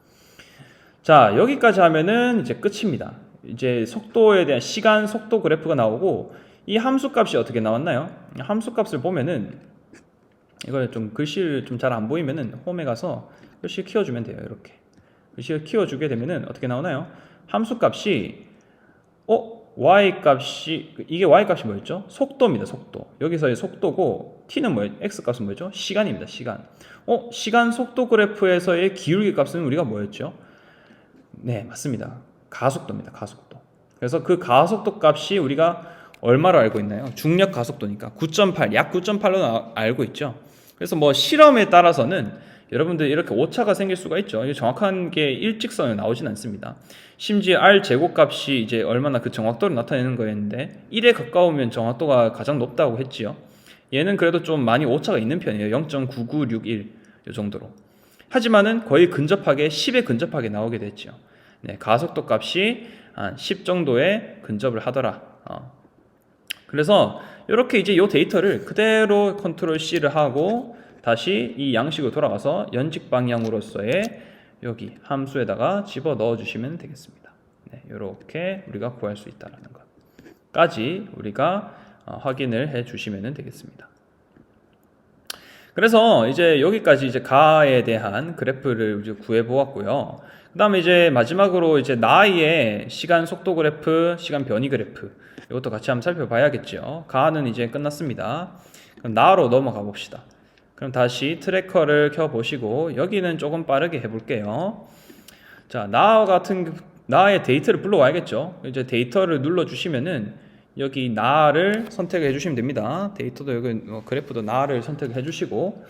자, 여기까지 하면은 이제 끝입니다. 이제 속도에 대한 시간 속도 그래프가 나오고 이 함수값이 어떻게 나왔나요? 함수값을 보면은 이걸 좀 글씨를 좀 잘 안 보이면은 홈에 가서 글씨 키워주면 돼요. 이렇게 글씨를 키워주게 되면은 어떻게 나오나요? 함수값이 y값이 이게 y값이 뭐였죠? 속도입니다. 속도. 여기서의 속도고 t는 뭐예요? x값은 뭐였죠? 시간입니다. 시간. 시간 속도 그래프에서의 기울기 값은 우리가 뭐였죠? 네, 맞습니다. 가속도입니다. 가속도. 그래서 그 가속도 값이 우리가 얼마로 알고 있나요? 중력 가속도니까 9.8, 약 9.8로 알고 있죠. 그래서 뭐 실험에 따라서는 여러분들 이렇게 오차가 생길 수가 있죠. 정확한 게 일직선에 나오진 않습니다. 심지어 R 제곱값이 이제 얼마나 그 정확도를 나타내는 거였는데 1에 가까우면 정확도가 가장 높다고 했지요. 얘는 그래도 좀 많이 오차가 있는 편이에요. 0.9961 이 정도로. 하지만은 거의 근접하게 10에 근접하게 나오게 됐죠. 네, 가속도 값이 한 10 정도에 근접을 하더라. 그래서 이렇게 이제 이 데이터를 그대로 컨트롤 C를 하고 다시 이 양식으로 돌아가서 연직 방향으로서의 여기 함수에다가 집어 넣어 주시면 되겠습니다. 네, 이렇게 우리가 구할 수 있다는 것까지 우리가 확인을 해 주시면 되겠습니다. 그래서 이제 여기까지 이제 가에 대한 그래프를 이제 구해 보았고요. 그 다음에 이제 마지막으로 이제 나의 시간 속도 그래프, 시간 변이 그래프 이것도 같이 한번 살펴봐야겠죠. 가는 이제 끝났습니다. 그럼 나로 넘어가 봅시다. 그럼 다시 트래커를 켜 보시고 여기는 조금 빠르게 해볼게요. 자, 나의 데이터를 불러와야겠죠. 이제 데이터를 눌러 주시면은 여기 나를 선택해 주시면 됩니다. 데이터도 여기 그래프도 나를 선택해 주시고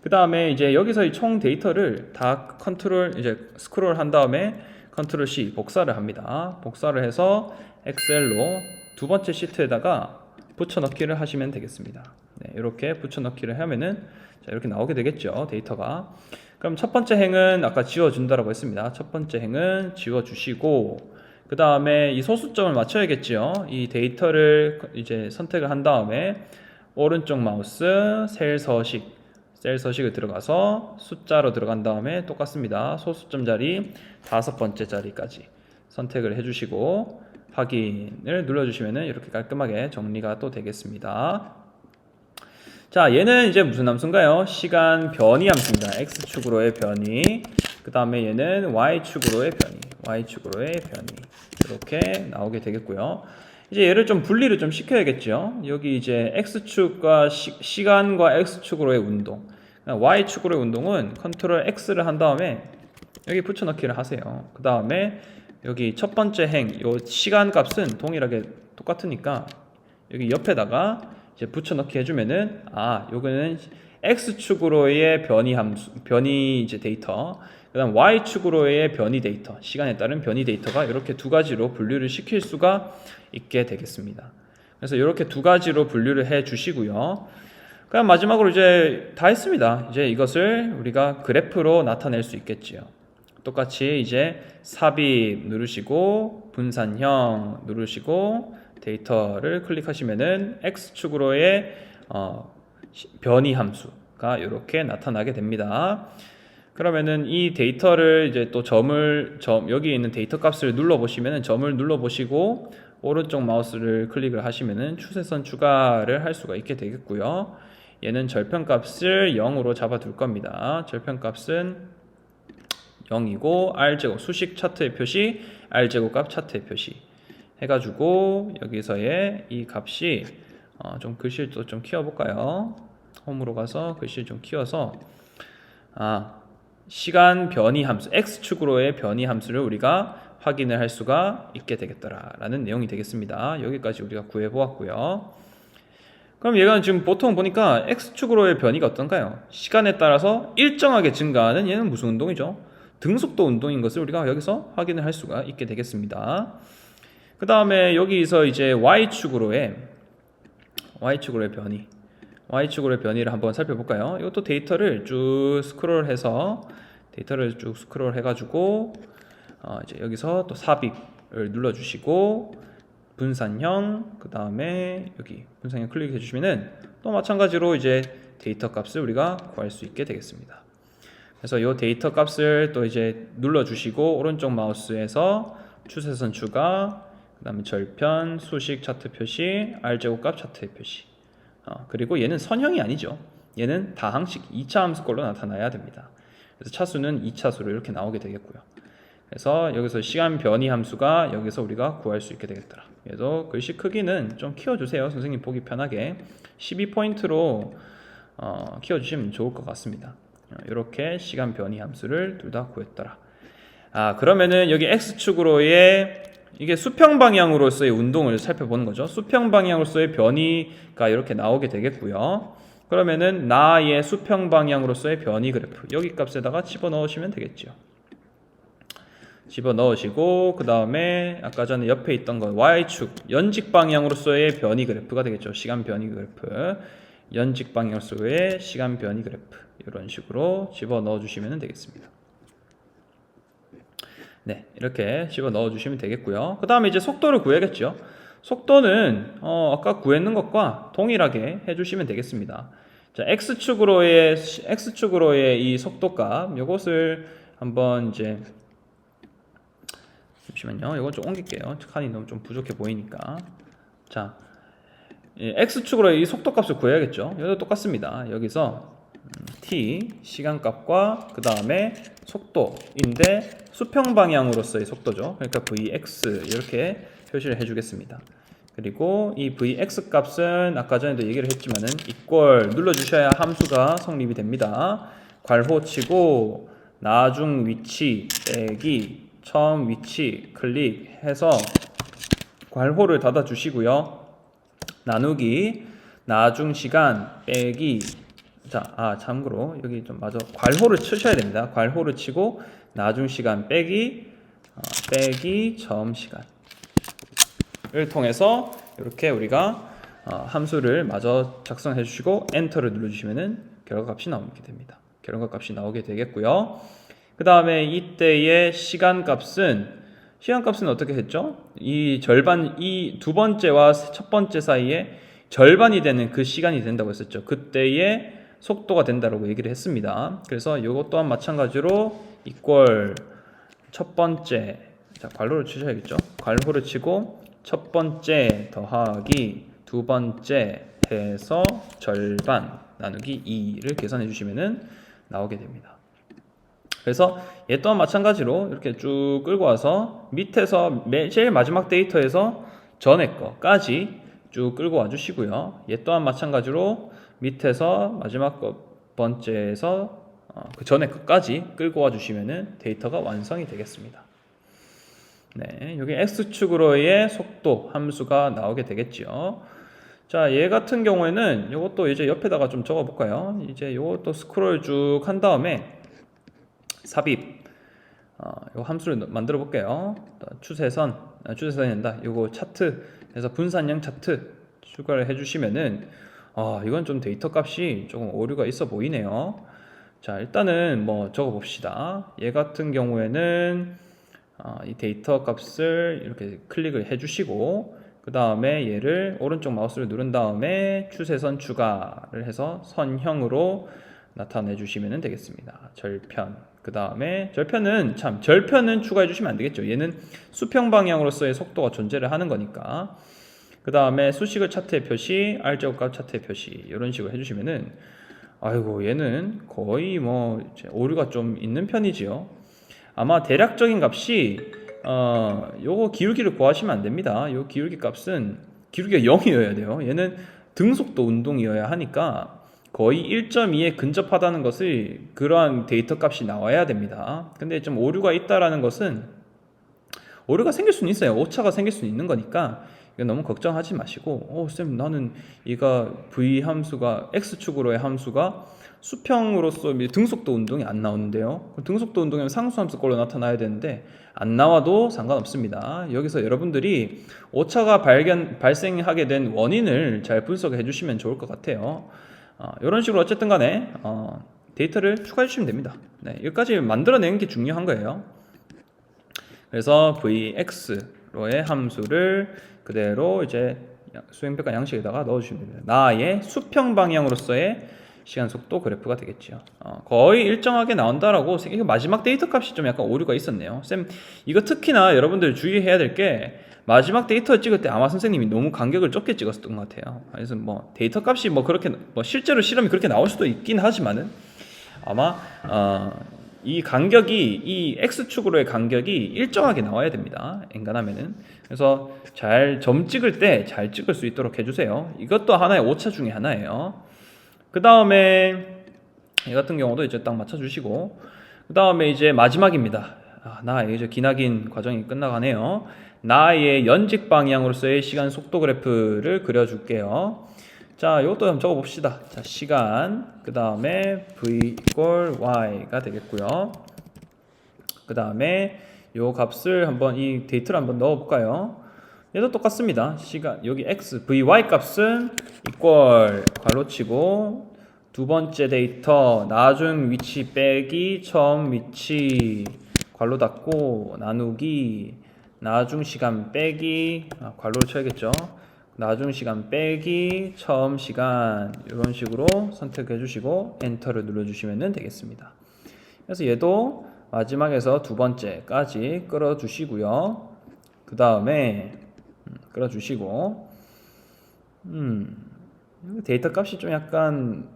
그 다음에 이제 여기서 이 총 데이터를 다 컨트롤 이제 스크롤 한 다음에 컨트롤 C 복사를 합니다. 복사를 해서 엑셀로 두 번째 시트에다가 붙여넣기를 하시면 되겠습니다. 네, 이렇게 붙여넣기를 하면은 자, 이렇게 나오게 되겠죠. 데이터가. 그럼 첫 번째 행은 아까 지워준다라고 했습니다. 첫 번째 행은 지워주시고 그 다음에 이 소수점을 맞춰야겠죠. 이 데이터를 이제 선택을 한 다음에 오른쪽 마우스 셀 서식을 들어가서 숫자로 들어간 다음에 똑같습니다. 소수점 자리 5번째 자리까지 선택을 해주시고 확인을 눌러주시면 이렇게 깔끔하게 정리가 또 되겠습니다. 자, 얘는 이제 무슨 함수인가요? 시간 변이 함수입니다. x축으로의 변이, 그 다음에 얘는 y축으로의 변이, 이렇게 나오게 되겠고요. 이제 얘를 좀 분리를 좀 시켜야겠죠. 여기 이제 x축과 시간과 x축으로의 운동, y축으로의 운동은 컨트롤 X를 한 다음에 여기 붙여넣기를 하세요. 그 다음에 여기 첫 번째 요 시간 값은 동일하게 똑같으니까 여기 옆에다가 이제 붙여넣기 해주면은, 요거는 x축으로의 변이 이제 데이터, 그 다음 y축으로의 변이 데이터, 시간에 따른 변이 데이터가 이렇게 두 가지로 분류를 시킬 수가 있게 되겠습니다. 그래서 이렇게 두 가지로 분류를 해 주시고요. 그럼 마지막으로 이제 다 했습니다. 이제 이것을 우리가 그래프로 나타낼 수 있겠지요. 똑같이 이제 삽입 누르시고 분산형 누르시고 데이터를 클릭하시면은 x축으로의 변이 함수가 이렇게 나타나게 됩니다. 그러면은 이 데이터를 이제 또 여기 있는 데이터 값을 눌러 보시면은 점을 눌러 보시고 오른쪽 마우스를 클릭을 하시면은 추세선 추가를 할 수가 있게 되겠고요. 얘는 절편 값을 0으로 잡아 둘 겁니다. 절편 값은 0이고 r제곱 수식 차트의 표시, r제곱 값 차트의 표시 해가지고 여기서의 이 값이 좀 글씨를 또 좀 키워볼까요? 홈으로 가서 글씨를 좀 키워서 시간 변이 함수, x축으로의 변이 함수를 우리가 확인을 할 수가 있게 되겠더라라는 내용이 되겠습니다. 여기까지 우리가 구해보았고요. 그럼 얘가 지금 보통 보니까 x축으로의 변이가 어떤가요? 시간에 따라서 일정하게 증가하는 얘는 무슨 운동이죠? 등속도 운동인 것을 우리가 여기서 확인을 할 수가 있게 되겠습니다. 그 다음에 여기서 이제 y축으로의 변이, y축으로의 변이를 한번 살펴볼까요? 이것도 데이터를 쭉 스크롤해서 해가지고 이제 여기서 또 삽입을 눌러주시고 분산형, 그 다음에 여기 분산형 클릭해 주시면은 또 마찬가지로 이제 데이터 값을 우리가 구할 수 있게 되겠습니다. 그래서 이 데이터 값을 또 이제 눌러주시고 오른쪽 마우스에서 추세선 추가, 그 다음에 절편, 수식 차트 표시, r제곱 값 차트의 표시. 그리고 얘는 선형이 아니죠. 얘는 다항식 2차 함수꼴로 나타나야 됩니다. 그래서 차수는 2차수로 이렇게 나오게 되겠고요. 그래서 여기서 시간 변이 함수가 여기서 우리가 구할 수 있게 되겠더라. 그래서 글씨 크기는 좀 키워주세요. 선생님 보기 편하게 12포인트로 키워주시면 좋을 것 같습니다. 이렇게 시간 변이 함수를 둘 다 구했더라. 그러면은 여기 x축으로의 이게 수평 방향으로서의 운동을 살펴보는 거죠. 수평 방향으로서의 변이가 이렇게 나오게 되겠고요. 그러면은 나의 수평 방향으로서의 변이 그래프 여기 값에다가 집어넣으시면 되겠죠. 집어넣으시고 그 다음에 아까 전에 옆에 있던 건 y축 연직 방향으로서의 변이 그래프가 되겠죠. 시간 변이 그래프, 연직 방향으로서의 시간 변이 그래프 이런 식으로 집어넣어 주시면 되겠습니다. 네, 이렇게 집어넣어 주시면 되겠고요. 그 다음에 이제 속도를 구해야겠죠. 속도는 아까 구했는 것과 동일하게 해주시면 되겠습니다. 자, x축으로의 이 속도값 요것을 한번 이제 잠시만요. 이거 좀 옮길게요. 칸이 너무 좀 부족해 보이니까. 자, x축으로의 이 속도값을 구해야겠죠. 여기도 똑같습니다. 여기서 t 시간값과 그 다음에 속도인데 수평 방향으로서의 속도죠. 그러니까 vx 이렇게 표시를 해주겠습니다. 그리고 이 vx 값은 아까 전에도 얘기를 했지만은 equal 눌러주셔야 함수가 성립이 됩니다. 괄호 치고 나중 위치 빼기 처음 위치 클릭해서 괄호를 닫아 주시고요. 나누기 나중 시간 빼기 참고로 여기 좀 괄호를 치셔야 됩니다. 괄호를 치고 나중 시간 빼기 처음 시간을 통해서 이렇게 우리가 함수를 마저 작성해 주시고 엔터를 눌러 주시면은 결과값이 나오게 됩니다. 결과값이 나오게 되겠고요. 그 다음에 이때의 시간값은 시간값은 어떻게 했죠? 이 절반, 이 두 번째와 첫 번째 사이에 절반이 되는 그 시간이 된다고 했었죠. 그때의 속도가 된다고 얘기를 했습니다. 그래서 이것 또한 마찬가지로 equal 첫 번째, 자 괄호를 치셔야겠죠. 괄호를 치고 첫 번째 더하기 두 번째 해서 절반 나누기 2를 계산해 주시면은 나오게 됩니다. 그래서 얘 또한 마찬가지로 이렇게 쭉 끌고 와서 밑에서 제일 마지막 데이터에서 전에 거까지 쭉 끌고 와 주시고요. 얘 또한 마찬가지로 밑에서 마지막 번째에서 그 전에 거까지 끌고 와 주시면은 데이터가 완성이 되겠습니다. 네, 여기 x축으로의 속도 함수가 나오게 되겠죠. 자, 얘 같은 경우에는 이것도 이제 옆에다가 좀 적어 볼까요? 이제 이것도 스크롤 쭉 한 다음에 삽입 요 함수를 만들어 볼게요. 추세선이 된다. 요거 차트에서 분산형 차트 추가를 해주시면은 이건 좀 데이터 값이 조금 오류가 있어 보이네요. 자, 일단은 뭐 적어 봅시다. 얘 같은 경우에는 이 데이터 값을 이렇게 클릭을 해주시고 그 다음에 얘를 오른쪽 마우스를 누른 다음에 추세선 추가를 해서 선형으로 나타내 주시면 되겠습니다. 절편. 그 다음에 절편은 추가해 주시면 안 되겠죠. 얘는 수평 방향으로서의 속도가 존재를 하는 거니까. 그 다음에 수식을 차트의 표시, R제곱값 차트의 표시 이런 식으로 해주시면은 아이고 얘는 거의 뭐 오류가 좀 있는 편이지요. 아마 대략적인 값이 요거 기울기를 구하시면 안 됩니다. 요 기울기 값은 기울기가 0이어야 돼요. 얘는 등속도 운동이어야 하니까 거의 1.2에 근접하다는 것을 그러한 데이터 값이 나와야 됩니다. 근데 좀 오류가 있다라는 것은 오류가 생길 수는 있어요. 오차가 생길 수는 있는 거니까 이거 너무 걱정하지 마시고 쌤 나는 이가 v 함수가 x축으로의 함수가 수평으로서 등속도 운동이 안 나오는데요. 등속도 운동이면 상수함수 꼴로 나타나야 되는데 안 나와도 상관없습니다. 여기서 여러분들이 오차가 발생하게 된 원인을 잘 분석해 주시면 좋을 것 같아요. 이런 식으로 어쨌든 간에 데이터를 추가해 주시면 됩니다. 네, 여기까지 만들어내는 게 중요한 거예요. 그래서 vx로의 함수를 그대로 이제 수행평가 양식에다가 넣어주시면 됩니다. 나의 수평 방향으로서의 시간 속도 그래프가 되겠죠. 거의 일정하게 나온다라고 이거 마지막 데이터 값이 좀 약간 오류가 있었네요. 쌤 이거 특히나 여러분들 주의해야 될 게 마지막 데이터 찍을 때 아마 선생님이 너무 간격을 좁게 찍었던 것 같아요. 그래서 뭐 데이터 값이 뭐 그렇게 뭐 실제로 실험이 그렇게 나올 수도 있긴 하지만은 아마 이 간격이 이 x축으로의 간격이 일정하게 나와야 됩니다. 엔간하면은. 그래서 잘 점 찍을 때 잘 찍을 수 있도록 해주세요. 이것도 하나의 오차 중에 하나예요. 그 다음에 이 같은 경우도 이제 딱 맞춰주시고 그 다음에 이제 마지막입니다. 나의 이제 기나긴 과정이 끝나가네요. 나의 연직 방향으로서의 시간 속도 그래프를 그려줄게요. 자, 이것도 한번 적어봅시다. 자, 시간, 그 다음에 v equal y가 되겠고요. 그 다음에 요 값을 한번 이 데이터를 한번 넣어볼까요? 얘도 똑같습니다. 시간 여기 x, vy 값은 equal 괄호치고 두 번째 데이터 나중 위치 빼기 처음 위치 괄호 닫고 나누기 나중 시간 빼기 괄호를 쳐야겠죠. 나중 시간 빼기 처음 시간 이런 식으로 선택해 주시고 엔터를 눌러 주시면 되겠습니다. 그래서 얘도 마지막에서 두 번째까지 끌어 주시고요. 그 다음에 끌어 주시고 데이터 값이 좀 약간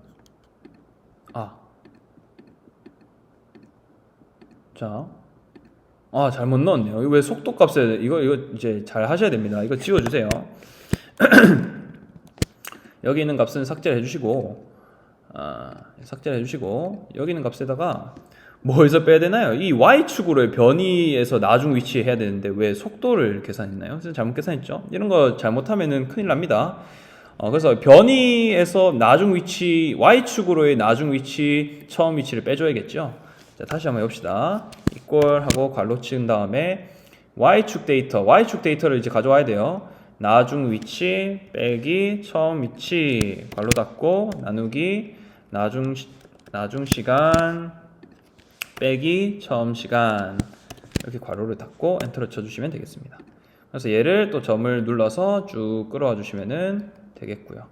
잘못 넣었네요. 이거 왜 속도 값에 이거 이제 잘 하셔야 됩니다. 이거 지워 주세요. 여기 있는 값은 삭제를 해주시고 여기 있는 값에다가 뭐에서 빼야 되나요? 이 y축으로의 변이에서 나중 위치 해야 되는데 왜 속도를 계산했나요? 그래서 잘못 계산했죠? 이런 거 잘못하면은 큰일 납니다. 그래서 변이에서 나중 위치 y축으로의 나중 위치 처음 위치를 빼줘야겠죠? 자, 다시 한번 해봅시다. equal 하고 괄호 치은 다음에 y축 데이터를 이제 가져와야 돼요. 나중 위치 빼기 처음 위치 괄호 닫고 나누기 나중 시간 빼기 처음 시간 이렇게 괄호를 닫고 엔터를 쳐주시면 되겠습니다. 그래서 얘를 또 점을 눌러서 쭉 끌어와 주시면 되겠고요.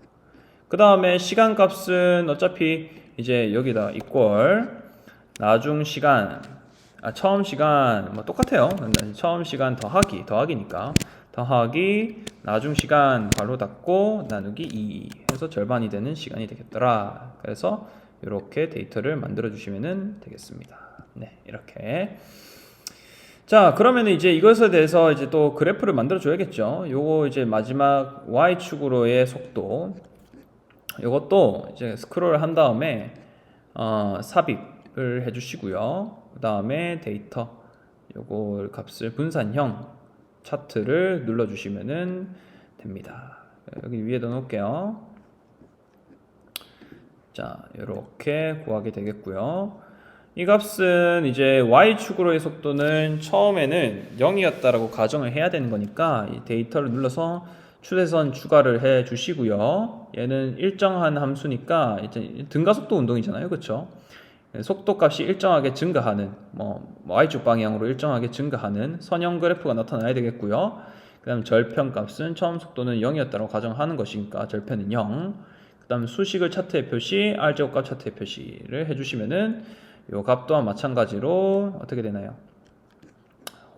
그 다음에 시간 값은 어차피 이제 여기다 equal 나중 시간 처음 시간 뭐 똑같아요. 처음 시간 더하기니까 더하기 나중 시간 괄호 닫고 나누기 2 해서 절반이 되는 시간이 되겠더라. 그래서 이렇게 데이터를 만들어 주시면 되겠습니다. 네, 이렇게. 자, 그러면 이제 이것에 대해서 이제 또 그래프를 만들어 줘야겠죠. 요거 이제 마지막 y축으로의 속도, 요것도 이제 스크롤 한 다음에 삽입을 해주시고요. 그 다음에 데이터 요거 값을 분산형 차트를 눌러주시면 됩니다. 여기 위에다 놓을게요. 자, 이렇게 구하게 되겠고요. 이 값은 이제 y축으로의 속도는 처음에는 0이었다라고 가정을 해야 되는 거니까 이 데이터를 눌러서 추세선 추가를 해 주시고요. 얘는 일정한 함수니까 이제 등가속도 운동이잖아요. 그렇죠? 속도 값이 일정하게 증가하는 y축 방향으로 일정하게 증가하는 선형 그래프가 나타나야 되겠고요. 그 다음 절편 값은 처음 속도는 0이었다고 가정하는 것이니까 절편은 0. 그 다음 수식을 차트의 표시, r제곱값 차트의 표시를 해주시면은 요 값 또한 마찬가지로 어떻게 되나요?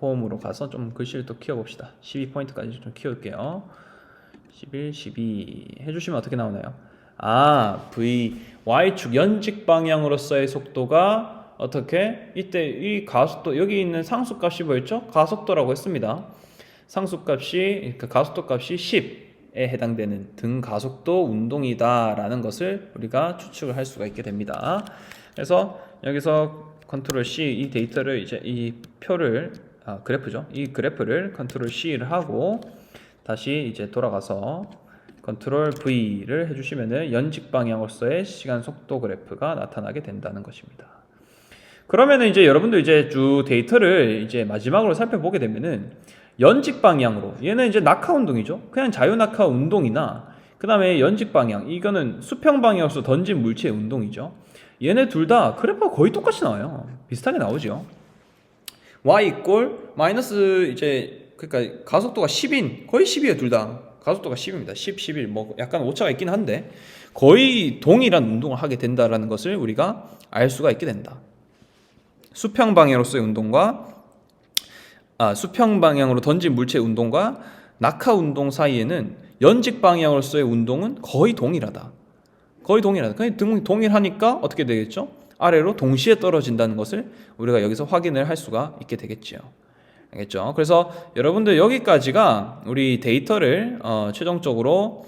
홈으로 가서 좀 글씨를 또 키워봅시다. 12포인트까지 좀 키울게요. 11, 12 해주시면 어떻게 나오나요? y축 연직 방향으로서의 속도가 어떻게? 이때 이 가속도, 여기 있는 상수값이 뭐였죠? 가속도라고 했습니다. 상수값이, 그러니까 가속도 값이 10에 해당되는 등가속도 운동이다라는 것을 우리가 추측을 할 수가 있게 됩니다. 그래서 여기서 컨트롤 C 이 데이터를 이제 이 표를 그래프죠. 이 그래프를 컨트롤 C를 하고 다시 이제 돌아가서 컨트롤 V를 해주시면은 연직 방향으로서의 시간 속도 그래프가 나타나게 된다는 것입니다. 그러면은 이제 여러분들 이제 쭉 데이터를 이제 마지막으로 살펴보게 되면은 연직 방향으로 얘는 이제 낙하 운동이죠. 그냥 자유 낙하 운동이나 그 다음에 연직 방향 이거는 수평 방향으로서 던진 물체의 운동이죠. 얘네 둘 다 그래프가 거의 똑같이 나와요. 비슷하게 나오죠. y 이꼴 마이너스 이제 그러니까 가속도가 10인 거의 10이에요. 둘 다 가속도가 10입니다. 10, 11 뭐 약간 오차가 있긴 한데 거의 동일한 운동을 하게 된다라는 것을 우리가 알 수가 있게 된다. 수평 방향으로서의 운동과 수평 방향으로 던진 물체의 운동과 낙하 운동 사이에는 연직 방향으로서의 운동은 거의 동일하다. 거의 동일하다. 그냥 동일하니까 어떻게 되겠죠? 아래로 동시에 떨어진다는 것을 우리가 여기서 확인을 할 수가 있게 되겠죠. 알겠죠? 그래서 여러분들 여기까지가 우리 데이터를 최종적으로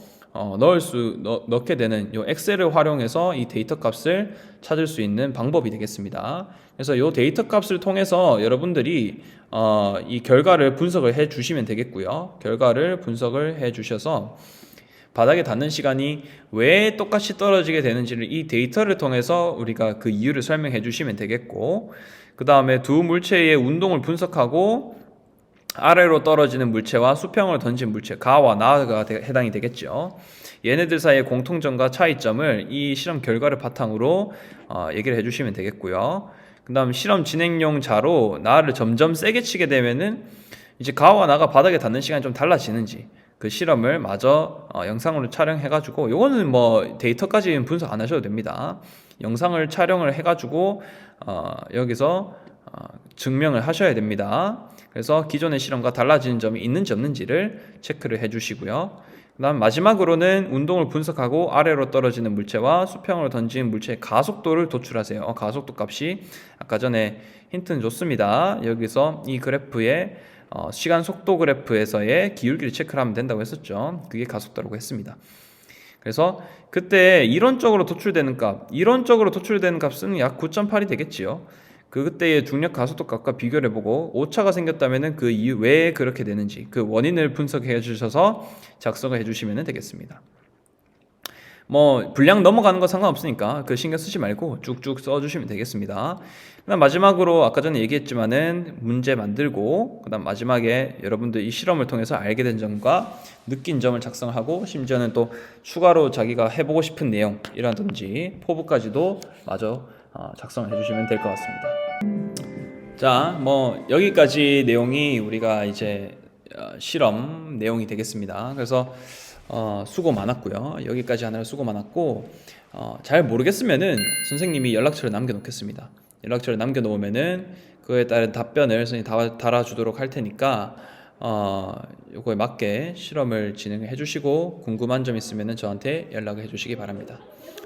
넣게 되는 요 엑셀을 활용해서 이 데이터 값을 찾을 수 있는 방법이 되겠습니다. 그래서 요 데이터 값을 통해서 여러분들이 이 결과를 분석을 해 주시면 되겠고요. 결과를 분석을 해 주셔서 바닥에 닿는 시간이 왜 똑같이 떨어지게 되는지를 이 데이터를 통해서 우리가 그 이유를 설명해 주시면 되겠고, 그 다음에 두 물체의 운동을 분석하고 아래로 떨어지는 물체와 수평을 던진 물체 가와 나가 해당이 되겠죠. 얘네들 사이의 공통점과 차이점을 이 실험 결과를 바탕으로 얘기를 해주시면 되겠고요. 그 다음 실험 진행용 자로 나를 점점 세게 치게 되면은 이제 가와 나가 바닥에 닿는 시간이 좀 달라지는지 그 실험을 마저 영상으로 촬영해가지고, 요거는 뭐 데이터까지는 분석 안 하셔도 됩니다. 영상을 촬영을 해가지고 여기서 증명을 하셔야 됩니다. 그래서 기존의 실험과 달라지는 점이 있는지 없는지를 체크를 해주시고요. 그 다음 마지막으로는 운동을 분석하고 아래로 떨어지는 물체와 수평으로 던지는 물체의 가속도를 도출하세요. 가속도 값이 아까 전에 힌트는 줬습니다. 여기서 이 그래프의 시간 속도 그래프에서의 기울기를 체크를 하면 된다고 했었죠. 그게 가속도라고 했습니다. 그래서 그때 이론적으로 도출되는 값은 약 9.8이 되겠지요. 그때의 중력 가속도 값과 비교를 해보고 오차가 생겼다면 그 이유 왜 그렇게 되는지 그 원인을 분석해 주셔서 작성을 해주시면 되겠습니다. 뭐 분량 넘어가는 거 상관없으니까 그 신경 쓰지 말고 쭉쭉 써주시면 되겠습니다. 그다음 마지막으로 아까 전에 얘기했지만은 문제 만들고 그다음 마지막에 여러분들 이 실험을 통해서 알게 된 점과 느낀 점을 작성하고 심지어는 또 추가로 자기가 해보고 싶은 내용이라든지 포부까지도 마저 작성을 해주시면 될 것 같습니다. 자, 뭐 여기까지 내용이 우리가 이제 실험 내용이 되겠습니다. 그래서 수고 많았고요. 여기까지 하느라 수고 많았고 잘 모르겠으면은 선생님이 연락처를 남겨놓겠습니다. 연락처를 남겨놓으면은 그에 따른 답변을 선생님이 달아주도록 할 테니까 요거에 맞게 실험을 진행해 주시고 궁금한 점 있으면은 저한테 연락을 해 주시기 바랍니다.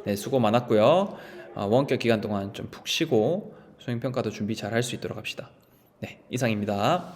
네, 수고 많았고요. 원격 기간 동안 좀 푹 쉬고 수행평가도 준비 잘 할 수 있도록 합시다. 네, 이상입니다.